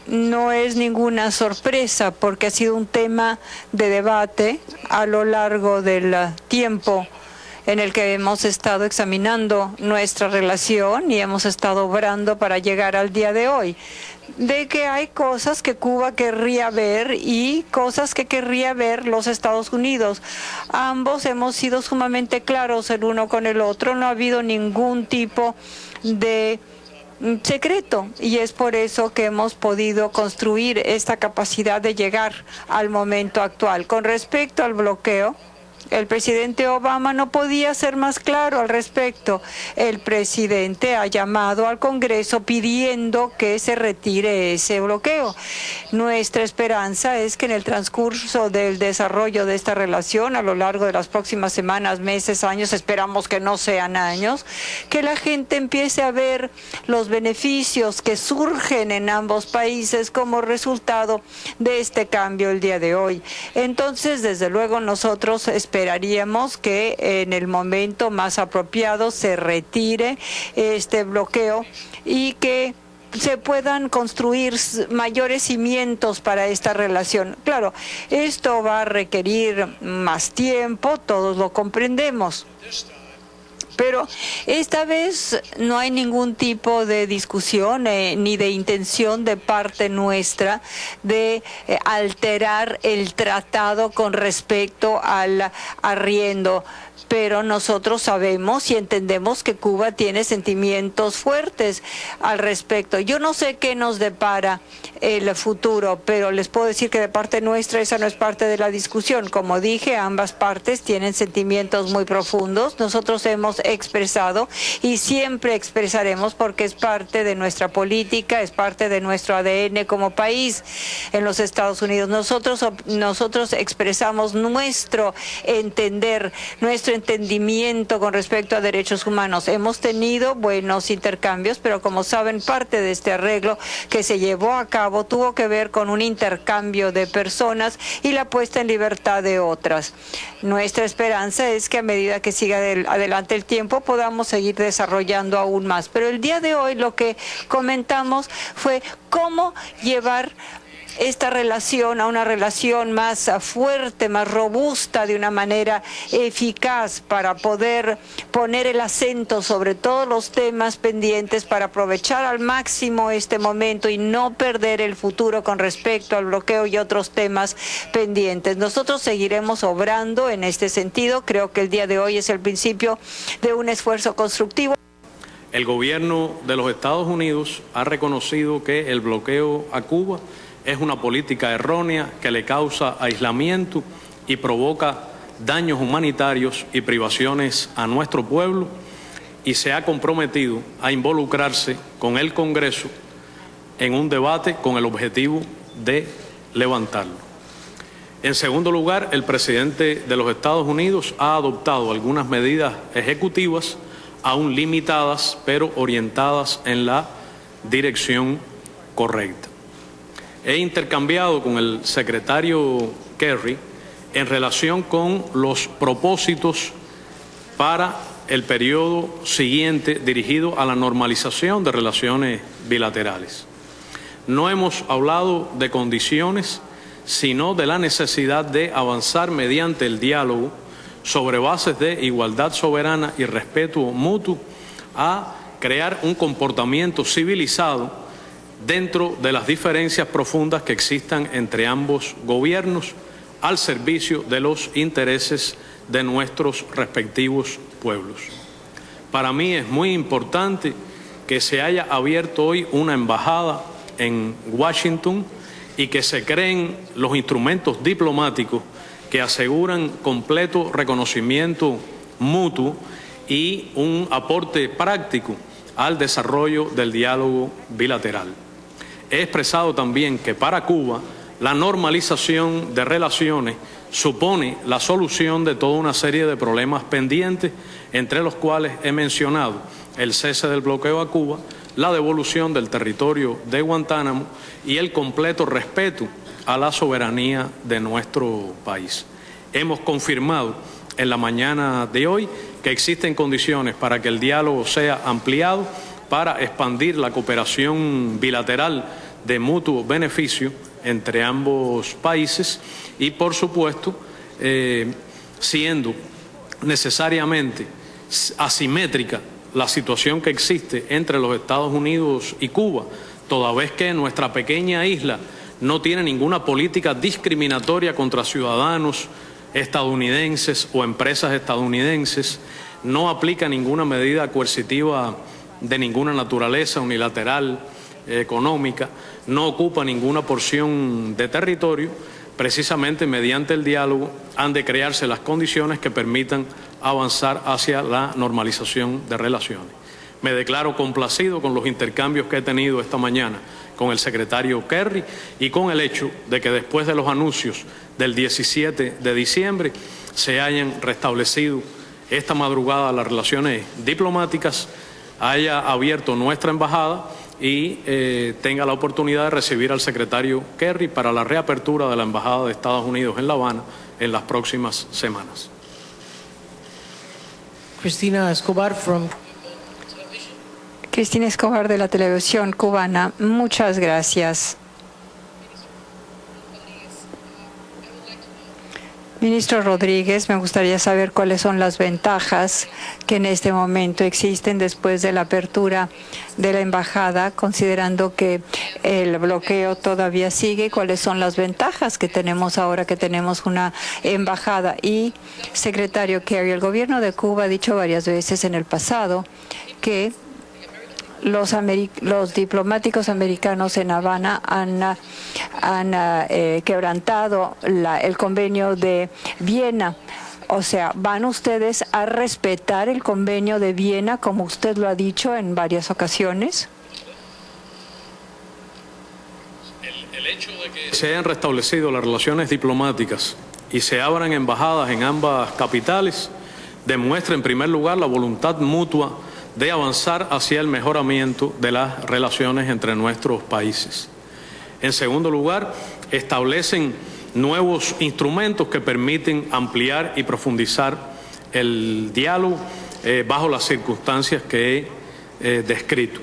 no es ninguna sorpresa porque ha sido un tema de debate a lo largo del tiempo en el que hemos estado examinando nuestra relación y hemos estado obrando para llegar al día de hoy. De que hay cosas que Cuba querría ver y cosas que querría ver los Estados Unidos. Ambos hemos sido sumamente claros el uno con el otro, no ha habido ningún tipo de secreto, y es por eso que hemos podido construir esta capacidad de llegar al momento actual. Con respecto al bloqueo, el presidente Obama no podía ser más claro al respecto. El presidente ha llamado al Congreso pidiendo que se retire ese bloqueo. Nuestra esperanza es que en el transcurso del desarrollo de esta relación, a lo largo de las próximas semanas, meses, años, esperamos que no sean años, que la gente empiece a ver los beneficios que surgen en ambos países como resultado de este cambio el día de hoy. Entonces, desde luego, nosotros esperaríamos que en el momento más apropiado se retire este bloqueo y que se puedan construir mayores cimientos para esta relación. Claro, esto va a requerir más tiempo, todos lo comprendemos. Pero esta vez no hay ningún tipo de discusión ni de intención de parte nuestra de alterar el tratado con respecto al arriendo. Pero nosotros sabemos y entendemos que Cuba tiene sentimientos fuertes al respecto. Yo no sé qué nos depara el futuro, pero les puedo decir que de parte nuestra esa no es parte de la discusión. Como dije, ambas partes tienen sentimientos muy profundos. Nosotros hemos expresado y siempre expresaremos, porque es parte de nuestra política, es parte de nuestro ADN como país en los Estados Unidos. Nosotros expresamos nuestro entendimiento con respecto a derechos humanos. Hemos tenido buenos intercambios, pero como saben, parte de este arreglo que se llevó a cabo tuvo que ver con un intercambio de personas y la puesta en libertad de otras. Nuestra esperanza es que a medida que siga adelante el tiempo podamos seguir desarrollando aún más. Pero el día de hoy lo que comentamos fue cómo llevar esta relación a una relación más fuerte, más robusta, de una manera eficaz, para poder poner el acento sobre todos los temas pendientes, para aprovechar al máximo este momento y no perder el futuro con respecto al bloqueo y otros temas pendientes. Nosotros seguiremos obrando en este sentido. Creo que el día de hoy es el principio de un esfuerzo constructivo. El gobierno de los Estados Unidos ha reconocido que el bloqueo a Cuba es una política errónea que le causa aislamiento y provoca daños humanitarios y privaciones a nuestro pueblo, y se ha comprometido a involucrarse con el Congreso en un debate con el objetivo de levantarlo. En segundo lugar, el presidente de los Estados Unidos ha adoptado algunas medidas ejecutivas aún limitadas, pero orientadas en la dirección correcta. He intercambiado con el secretario Kerry en relación con los propósitos para el periodo siguiente dirigido a la normalización de relaciones bilaterales. No hemos hablado de condiciones, sino de la necesidad de avanzar mediante el diálogo sobre bases de igualdad soberana y respeto mutuo a crear un comportamiento civilizado dentro de las diferencias profundas que existan entre ambos gobiernos al servicio de los intereses de nuestros respectivos pueblos. Para mí es muy importante que se haya abierto hoy una embajada en Washington y que se creen los instrumentos diplomáticos que aseguran completo reconocimiento mutuo y un aporte práctico al desarrollo del diálogo bilateral. He expresado también que para Cuba la normalización de relaciones supone la solución de toda una serie de problemas pendientes, entre los cuales he mencionado el cese del bloqueo a Cuba, la devolución del territorio de Guantánamo y el completo respeto a la soberanía de nuestro país. Hemos confirmado en la mañana de hoy que existen condiciones para que el diálogo sea ampliado para expandir la cooperación bilateral de mutuo beneficio entre ambos países y, por supuesto, siendo necesariamente asimétrica la situación que existe entre los Estados Unidos y Cuba, toda vez que nuestra pequeña isla no tiene ninguna política discriminatoria contra ciudadanos estadounidenses o empresas estadounidenses, no aplica ninguna medida coercitiva de ninguna naturaleza, unilateral, económica, no ocupa ninguna porción de territorio. Precisamente mediante el diálogo han de crearse las condiciones que permitan avanzar hacia la normalización de relaciones. Me declaro complacido con los intercambios que he tenido esta mañana con el secretario Kerry y con el hecho de que después de los anuncios del 17 de diciembre se hayan restablecido esta madrugada las relaciones diplomáticas, haya abierto nuestra embajada y tenga la oportunidad de recibir al secretario Kerry para la reapertura de la Embajada de Estados Unidos en La Habana en las próximas semanas. Cristina Escobar Cristina Escobar de la televisión cubana. Muchas gracias. Ministro Rodríguez, me gustaría saber cuáles son las ventajas que en este momento existen después de la apertura de la embajada, considerando que el bloqueo todavía sigue. ¿Cuáles son las ventajas que tenemos ahora que tenemos una embajada? Y, secretario Kerry, el gobierno de Cuba ha dicho varias veces en el pasado que los diplomáticos americanos en Habana han quebrantado el convenio de Viena. O sea, ¿van ustedes a respetar el convenio de Viena, como usted lo ha dicho en varias ocasiones? El hecho de que se hayan restablecido las relaciones diplomáticas y se abran embajadas en ambas capitales demuestra, en primer lugar, la voluntad mutua de avanzar hacia el mejoramiento de las relaciones entre nuestros países. En segundo lugar, establecen nuevos instrumentos que permiten ampliar y profundizar el diálogo bajo las circunstancias que he descrito.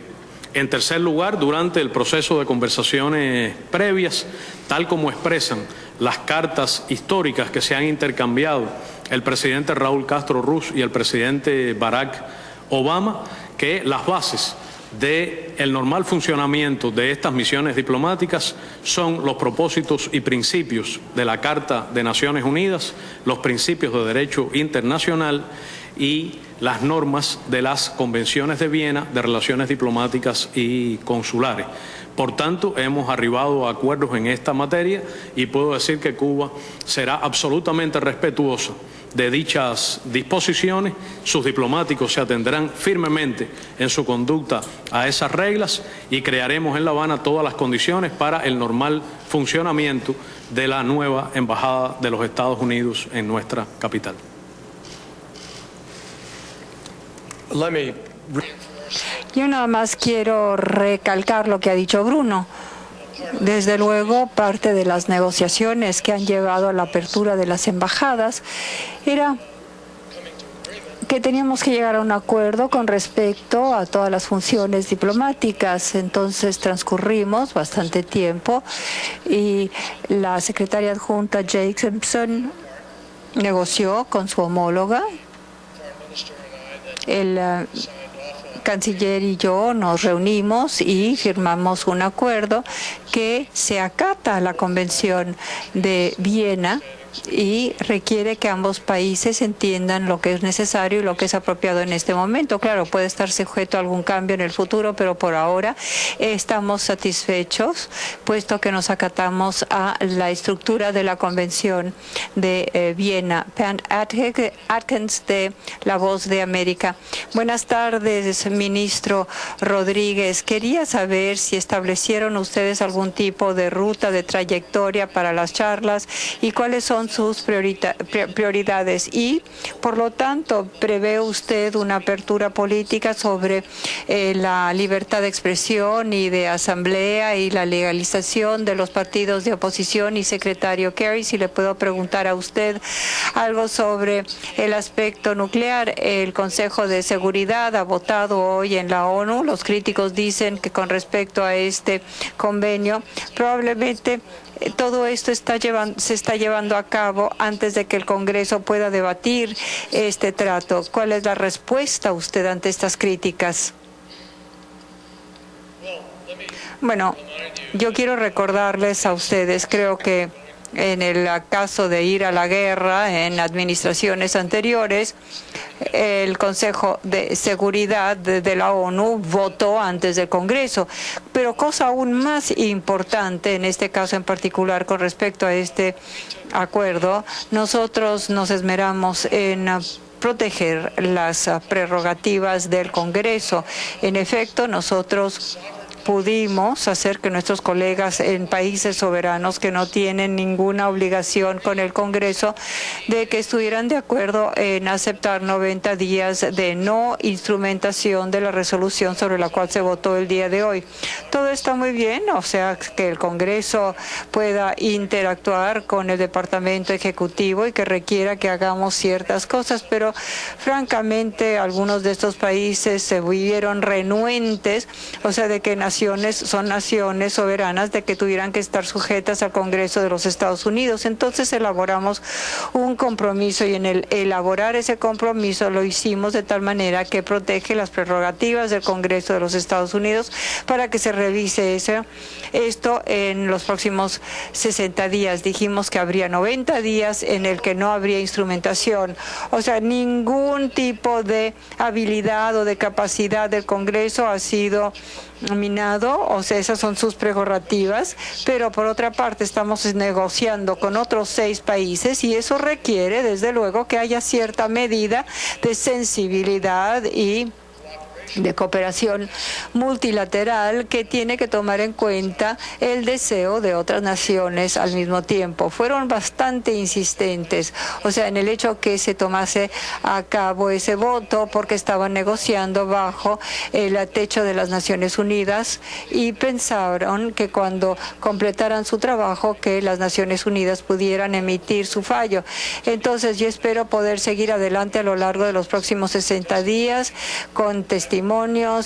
En tercer lugar, durante el proceso de conversaciones previas, tal como expresan las cartas históricas que se han intercambiado el presidente Raúl Castro Ruz y el presidente Barack Obama, que las bases del normal funcionamiento de estas misiones diplomáticas son los propósitos y principios de la Carta de Naciones Unidas, los principios de derecho internacional y las normas de las convenciones de Viena de relaciones diplomáticas y consulares. Por tanto, hemos arribado a acuerdos en esta materia y puedo decir que Cuba será absolutamente respetuosa de dichas disposiciones. Sus diplomáticos se atendrán firmemente en su conducta a esas reglas y crearemos en La Habana todas las condiciones para el normal funcionamiento de la nueva Embajada de los Estados Unidos en nuestra capital. Yo nada más quiero recalcar lo que ha dicho Bruno. Desde luego, parte de las negociaciones que han llevado a la apertura de las embajadas era que teníamos que llegar a un acuerdo con respecto a todas las funciones diplomáticas. Entonces transcurrimos bastante tiempo y la secretaria adjunta Jacobson negoció con su homóloga. El canciller y yo nos reunimos y firmamos un acuerdo que se acata a la Convención de Viena y requiere que ambos países entiendan lo que es necesario y lo que es apropiado en este momento. Claro, puede estar sujeto a algún cambio en el futuro, pero por ahora estamos satisfechos, puesto que nos acatamos a la estructura de la Convención de Viena. Pam Atkins, de La Voz de América. Buenas tardes, ministro Rodríguez. Quería saber si establecieron ustedes algún tipo de ruta, de trayectoria para las charlas y cuáles son sus prioridades y, por lo tanto, ¿prevé usted una apertura política sobre la libertad de expresión y de asamblea y la legalización de los partidos de oposición? Y, secretario Kerry, si le puedo preguntar a usted algo sobre el aspecto nuclear. El Consejo de Seguridad ha votado hoy en la ONU. Los críticos dicen que con respecto a este convenio, probablemente todo esto se está llevando a cabo antes de que el Congreso pueda debatir este trato. ¿Cuál es la respuesta usted ante estas críticas? Bueno, yo quiero recordarles a ustedes, creo que en el caso de ir a la guerra en administraciones anteriores, el Consejo de Seguridad de la ONU votó antes del Congreso. Pero cosa aún más importante, en este caso en particular con respecto a este acuerdo, nosotros nos esmeramos en proteger las prerrogativas del Congreso. En efecto, nosotros pudimos hacer que nuestros colegas en países soberanos que no tienen ninguna obligación con el Congreso de que estuvieran de acuerdo en aceptar 90 días de no instrumentación de la resolución sobre la cual se votó el día de hoy. Todo está muy bien, o sea, que el Congreso pueda interactuar con el Departamento Ejecutivo y que requiera que hagamos ciertas cosas, pero francamente algunos de estos países se vieron renuentes, o sea, de que son naciones soberanas, de que tuvieran que estar sujetas al Congreso de los Estados Unidos. Entonces elaboramos un compromiso y en el elaborar ese compromiso lo hicimos de tal manera que protege las prerrogativas del Congreso de los Estados Unidos para que se revise esto en los próximos 60 días. Dijimos que habría 90 días en el que no habría instrumentación. O sea, ningún tipo de habilidad o de capacidad del Congreso ha sido minado, o sea, esas son sus prerrogativas, pero por otra parte estamos negociando con otros 6 países y eso requiere, desde luego, que haya cierta medida de sensibilidad y de cooperación multilateral que tiene que tomar en cuenta el deseo de otras naciones al mismo tiempo. Fueron bastante insistentes, o sea, en el hecho que se tomase a cabo ese voto porque estaban negociando bajo el techo de las Naciones Unidas y pensaron que cuando completaran su trabajo que las Naciones Unidas pudieran emitir su fallo. Entonces yo espero poder seguir adelante a lo largo de los próximos 60 días con testimonios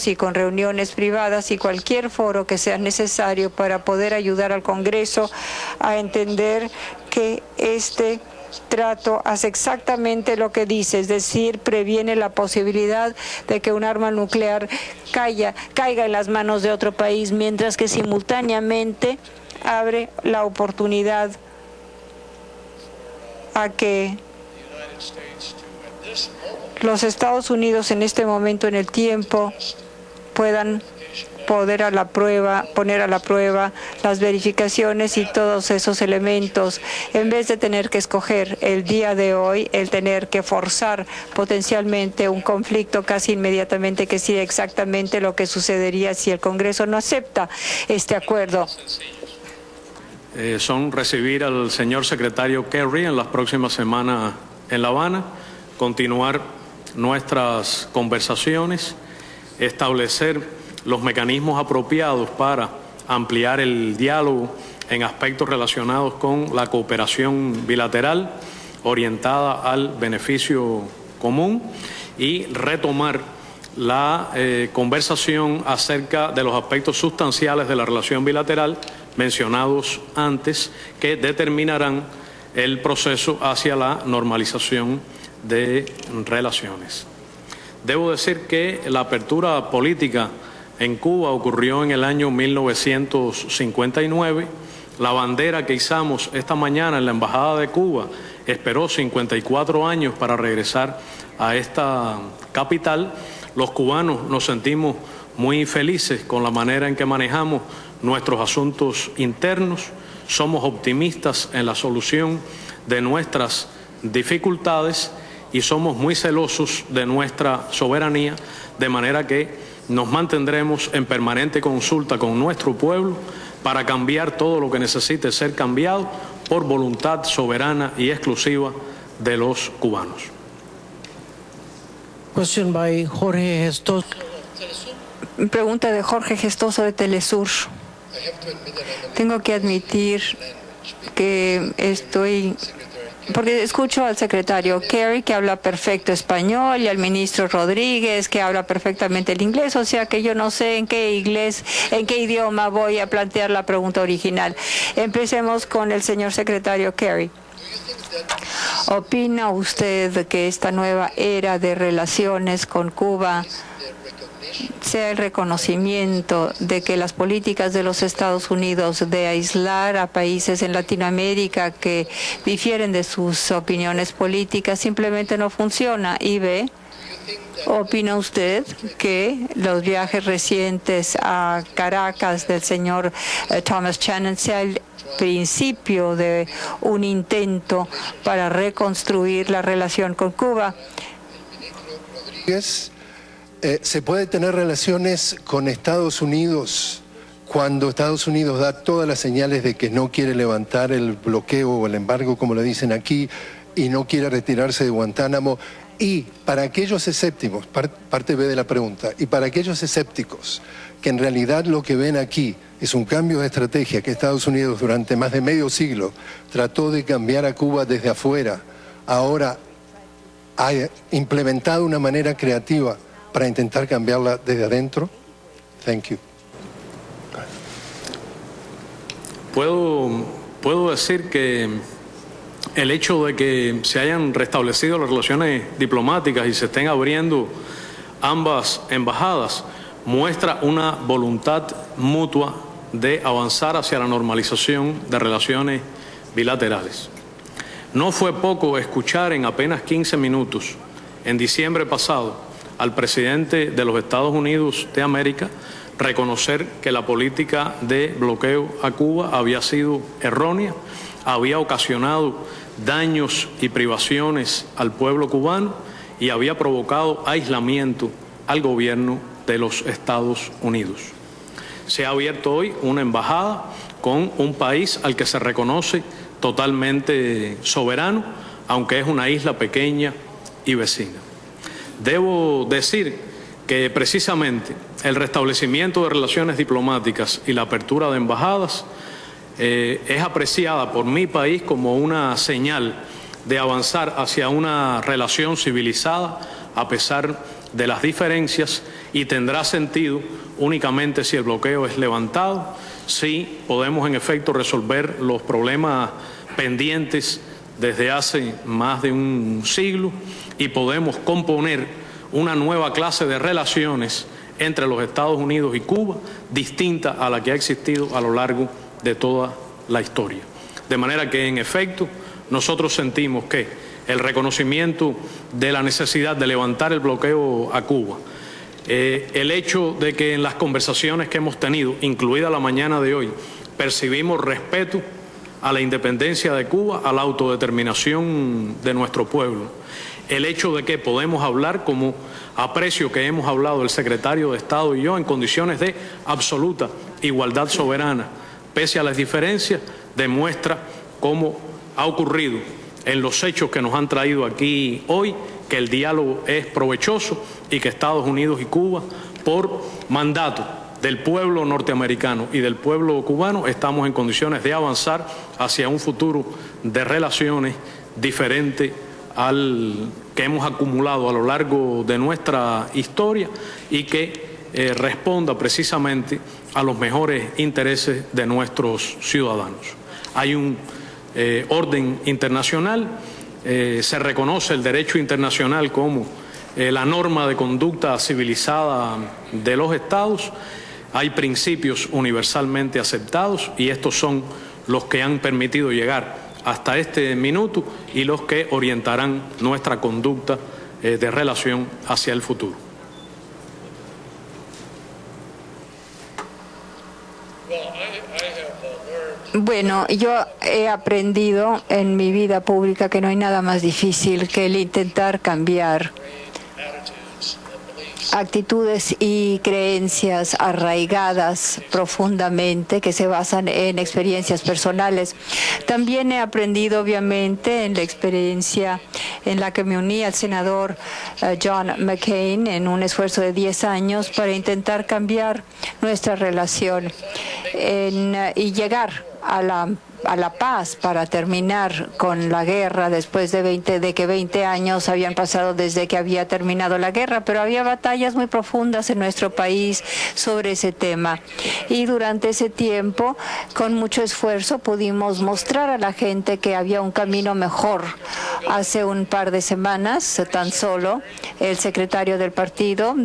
y con reuniones privadas y cualquier foro que sea necesario para poder ayudar al Congreso a entender que este trato hace exactamente lo que dice, es decir, previene la posibilidad de que un arma nuclear caiga en las manos de otro país, mientras que simultáneamente abre la oportunidad a que los Estados Unidos en este momento en el tiempo puedan poner a la prueba las verificaciones y todos esos elementos, en vez de tener que escoger el día de hoy, el tener que forzar potencialmente un conflicto casi inmediatamente, que sería exactamente lo que sucedería si el Congreso no acepta este acuerdo. Son recibir al señor secretario Kerry en las próximas semanas en La Habana, continuar nuestras conversaciones, establecer los mecanismos apropiados para ampliar el diálogo en aspectos relacionados con la cooperación bilateral orientada al beneficio común y retomar la conversación acerca de los aspectos sustanciales de la relación bilateral mencionados antes, que determinarán el proceso hacia la normalización de relaciones. Debo decir que la apertura política en Cuba ocurrió en el año 1959. La bandera que izamos esta mañana en la Embajada de Cuba esperó 54 años para regresar a esta capital. Los cubanos nos sentimos muy felices con la manera en que manejamos nuestros asuntos internos. Somos optimistas en la solución de nuestras dificultades y somos muy celosos de nuestra soberanía, de manera que nos mantendremos en permanente consulta con nuestro pueblo para cambiar todo lo que necesite ser cambiado por voluntad soberana y exclusiva de los cubanos. Question by Jorge Gestoso. Pregunta de Jorge Gestoso de Telesur. Tengo que admitir que porque escucho al secretario Kerry, que habla perfecto español, y al ministro Rodríguez, que habla perfectamente el inglés, o sea que yo no sé en qué idioma voy a plantear la pregunta original. Empecemos con el señor secretario Kerry. ¿Opina usted que esta nueva era de relaciones con Cuba sea el reconocimiento de que las políticas de los Estados Unidos de aislar a países en Latinoamérica que difieren de sus opiniones políticas simplemente no funciona? Y B, ¿opina usted que los viajes recientes a Caracas del señor Thomas Shannon sea el principio de un intento para reconstruir la relación con Cuba? ¿Se puede tener relaciones con Estados Unidos cuando Estados Unidos da todas las señales de que no quiere levantar el bloqueo o el embargo, como le dicen aquí, y no quiere retirarse de Guantánamo? Y para aquellos escépticos, parte B de la pregunta, y para aquellos escépticos que en realidad lo que ven aquí es un cambio de estrategia que Estados Unidos durante más de medio siglo trató de cambiar a Cuba desde afuera, ahora ha implementado una manera creativa para intentar cambiarla desde adentro? Thank you. Puedo decir que el hecho de que se hayan restablecido las relaciones diplomáticas y se estén abriendo ambas embajadas muestra una voluntad mutua de avanzar hacia la normalización de relaciones bilaterales. No fue poco escuchar en apenas 15 minutos, en diciembre pasado, al presidente de los Estados Unidos de América reconocer que la política de bloqueo a Cuba había sido errónea, había ocasionado daños y privaciones al pueblo cubano y había provocado aislamiento al gobierno de los Estados Unidos. Se ha abierto hoy una embajada con un país al que se reconoce totalmente soberano, aunque es una isla pequeña y vecina. Debo decir que precisamente el restablecimiento de relaciones diplomáticas y la apertura de embajadas es apreciada por mi país como una señal de avanzar hacia una relación civilizada a pesar de las diferencias, y tendrá sentido únicamente si el bloqueo es levantado, si podemos en efecto resolver los problemas pendientes desde hace más de un siglo y podemos componer una nueva clase de relaciones entre los Estados Unidos y Cuba, distinta a la que ha existido a lo largo de toda la historia. De manera que, en efecto, nosotros sentimos que el reconocimiento de la necesidad de levantar el bloqueo a Cuba, el hecho de que en las conversaciones que hemos tenido, incluida la mañana de hoy, percibimos respeto a la independencia de Cuba, a la autodeterminación de nuestro pueblo, el hecho de que podemos hablar, como aprecio que hemos hablado el secretario de Estado y yo, en condiciones de absoluta igualdad soberana, pese a las diferencias, demuestra cómo ha ocurrido en los hechos que nos han traído aquí hoy, que el diálogo es provechoso y que Estados Unidos y Cuba, por mandato del pueblo norteamericano y del pueblo cubano, estamos en condiciones de avanzar hacia un futuro de relaciones diferente al que hemos acumulado a lo largo de nuestra historia y que responda precisamente a los mejores intereses de nuestros ciudadanos. Hay un orden internacional, se reconoce el derecho internacional como la norma de conducta civilizada de los estados, hay principios universalmente aceptados y estos son los que han permitido llegar hasta este minuto y los que orientarán nuestra conducta de relación hacia el futuro. Bueno, yo he aprendido en mi vida pública que no hay nada más difícil que el intentar cambiar actitudes y creencias arraigadas profundamente que se basan en experiencias personales. También he aprendido, obviamente, en la experiencia en la que me uní al senador John McCain en un esfuerzo de 10 años para intentar cambiar nuestra relación y llegar a la paz para terminar con la guerra después de que 20 años habían pasado desde que había terminado la guerra, pero había batallas muy profundas en nuestro país sobre ese tema. Y durante ese tiempo, con mucho esfuerzo, pudimos mostrar a la gente que había un camino mejor. Hace un par de semanas, tan solo, el secretario del partido,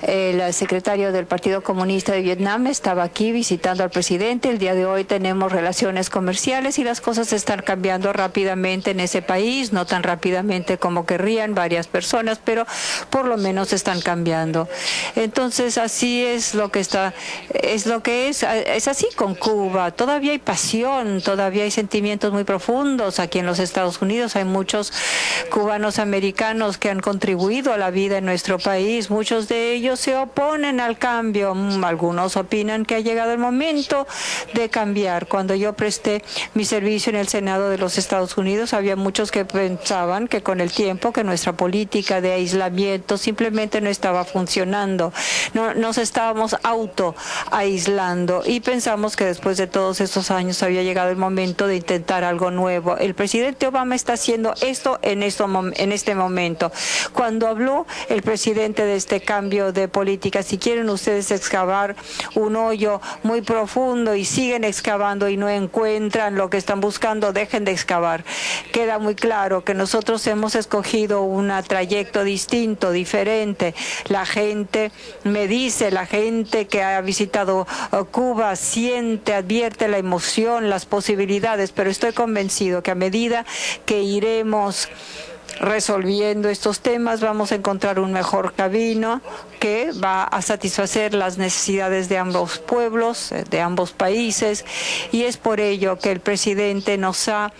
el secretario del Partido Comunista de Vietnam estaba aquí visitando al presidente. El día de hoy tenemos relaciones comerciales y las cosas están cambiando rápidamente en ese país, no tan rápidamente como querrían varias personas, pero por lo menos están cambiando. Entonces así es lo que es así con Cuba. Todavía hay pasión, todavía hay sentimientos muy profundos aquí en los Estados Unidos. Hay muchos cubanos americanos que han contribuido a la vida en nuestro país. Muchos de ellos se oponen al cambio. Algunos opinan que ha llegado el momento de cambiar. Cuando yo presté mi servicio en el Senado de los Estados Unidos, había muchos que pensaban que con el tiempo que nuestra política de aislamiento simplemente no estaba funcionando. Nos estábamos autoaislando y pensamos que después de todos estos años había llegado el momento de intentar algo nuevo. El presidente Obama está haciendo esto en este momento. Cuando habló el presidente de este cambio de política, si quieren ustedes excavar un hoyo muy profundo y siguen excavando y no encuentran lo que están buscando, dejen de excavar. Queda muy claro que nosotros hemos escogido un trayecto distinto, diferente. La gente me dice, la gente que ha visitado Cuba siente, advierte la emoción, las posibilidades, pero estoy convencido que a medida que iremos resolviendo estos temas vamos a encontrar un mejor camino que va a satisfacer las necesidades de ambos pueblos, de ambos países, y es por ello que el presidente nos ha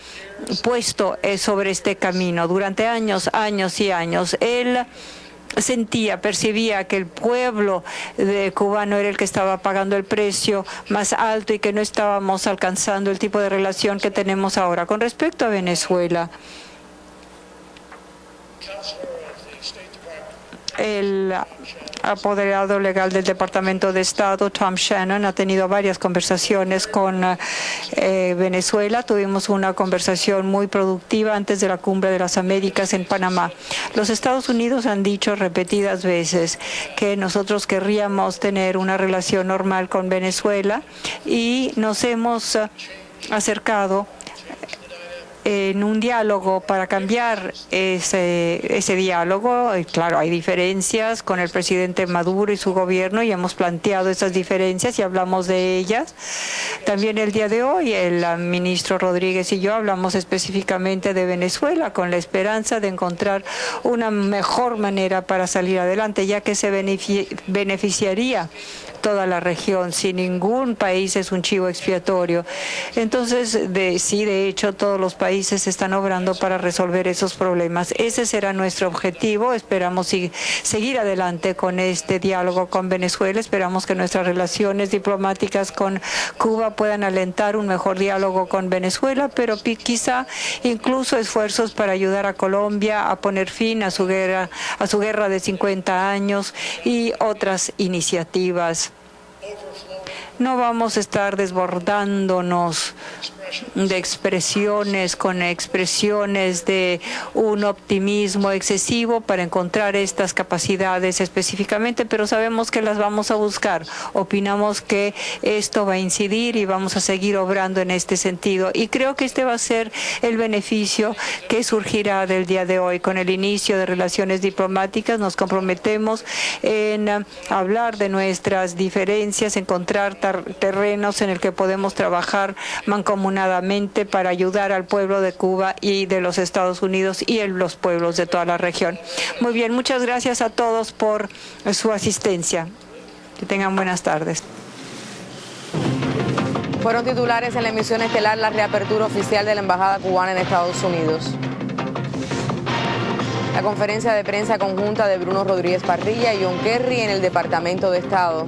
puesto sobre este camino. Durante años y años, él percibía que el pueblo cubano era el que estaba pagando el precio más alto y que no estábamos alcanzando el tipo de relación que tenemos ahora. Con respecto a Venezuela, el apoderado legal del Departamento de Estado, Tom Shannon, ha tenido varias conversaciones con Venezuela. Tuvimos una conversación muy productiva antes de la Cumbre de las Américas en Panamá. Los Estados Unidos han dicho repetidas veces que nosotros querríamos tener una relación normal con Venezuela y nos hemos acercado en un diálogo para cambiar ese diálogo. Claro, hay diferencias con el presidente Maduro y su gobierno y hemos planteado esas diferencias y hablamos de ellas. También el día de hoy el ministro Rodríguez y yo hablamos específicamente de Venezuela con la esperanza de encontrar una mejor manera para salir adelante, ya que se beneficiaría toda la región. Si ningún país es un chivo expiatorio. Entonces, de hecho, todos los países están obrando para resolver esos problemas. Ese será nuestro objetivo. Esperamos seguir adelante con este diálogo con Venezuela. Esperamos que nuestras relaciones diplomáticas con Cuba puedan alentar un mejor diálogo con Venezuela, pero quizá incluso esfuerzos para ayudar a Colombia a poner fin a su guerra de 50 años y otras iniciativas. No vamos a estar desbordándonos de expresiones de un optimismo excesivo para encontrar estas capacidades específicamente, pero sabemos que las vamos a buscar. Opinamos que esto va a incidir y vamos a seguir obrando en este sentido. Y creo que este va a ser el beneficio que surgirá del día de hoy. Con el inicio de relaciones diplomáticas nos comprometemos en hablar de nuestras diferencias, encontrar terrenos en el que podemos trabajar mancomunadamente para ayudar al pueblo de Cuba y de los Estados Unidos y los pueblos de toda la región. Muy bien, muchas gracias a todos por su asistencia. Que tengan buenas tardes. Fueron titulares en la emisión estelar la reapertura oficial de la Embajada cubana en Estados Unidos. La conferencia de prensa conjunta de Bruno Rodríguez Parrilla y John Kerry en el Departamento de Estado.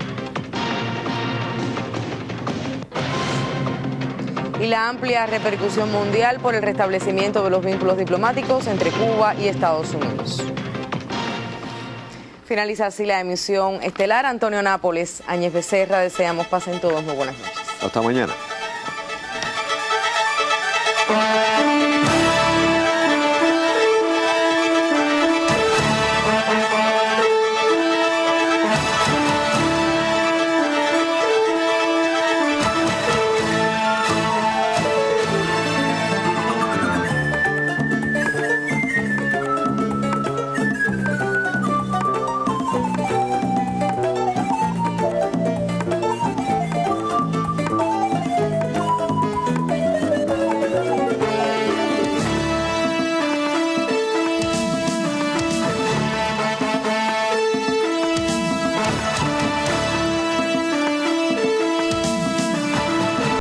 Y la amplia repercusión mundial por el restablecimiento de los vínculos diplomáticos entre Cuba y Estados Unidos. Finaliza así la emisión estelar. Antonio Nápoles, Áñez Becerra, deseamos pasen todos muy buenas noches. Hasta mañana.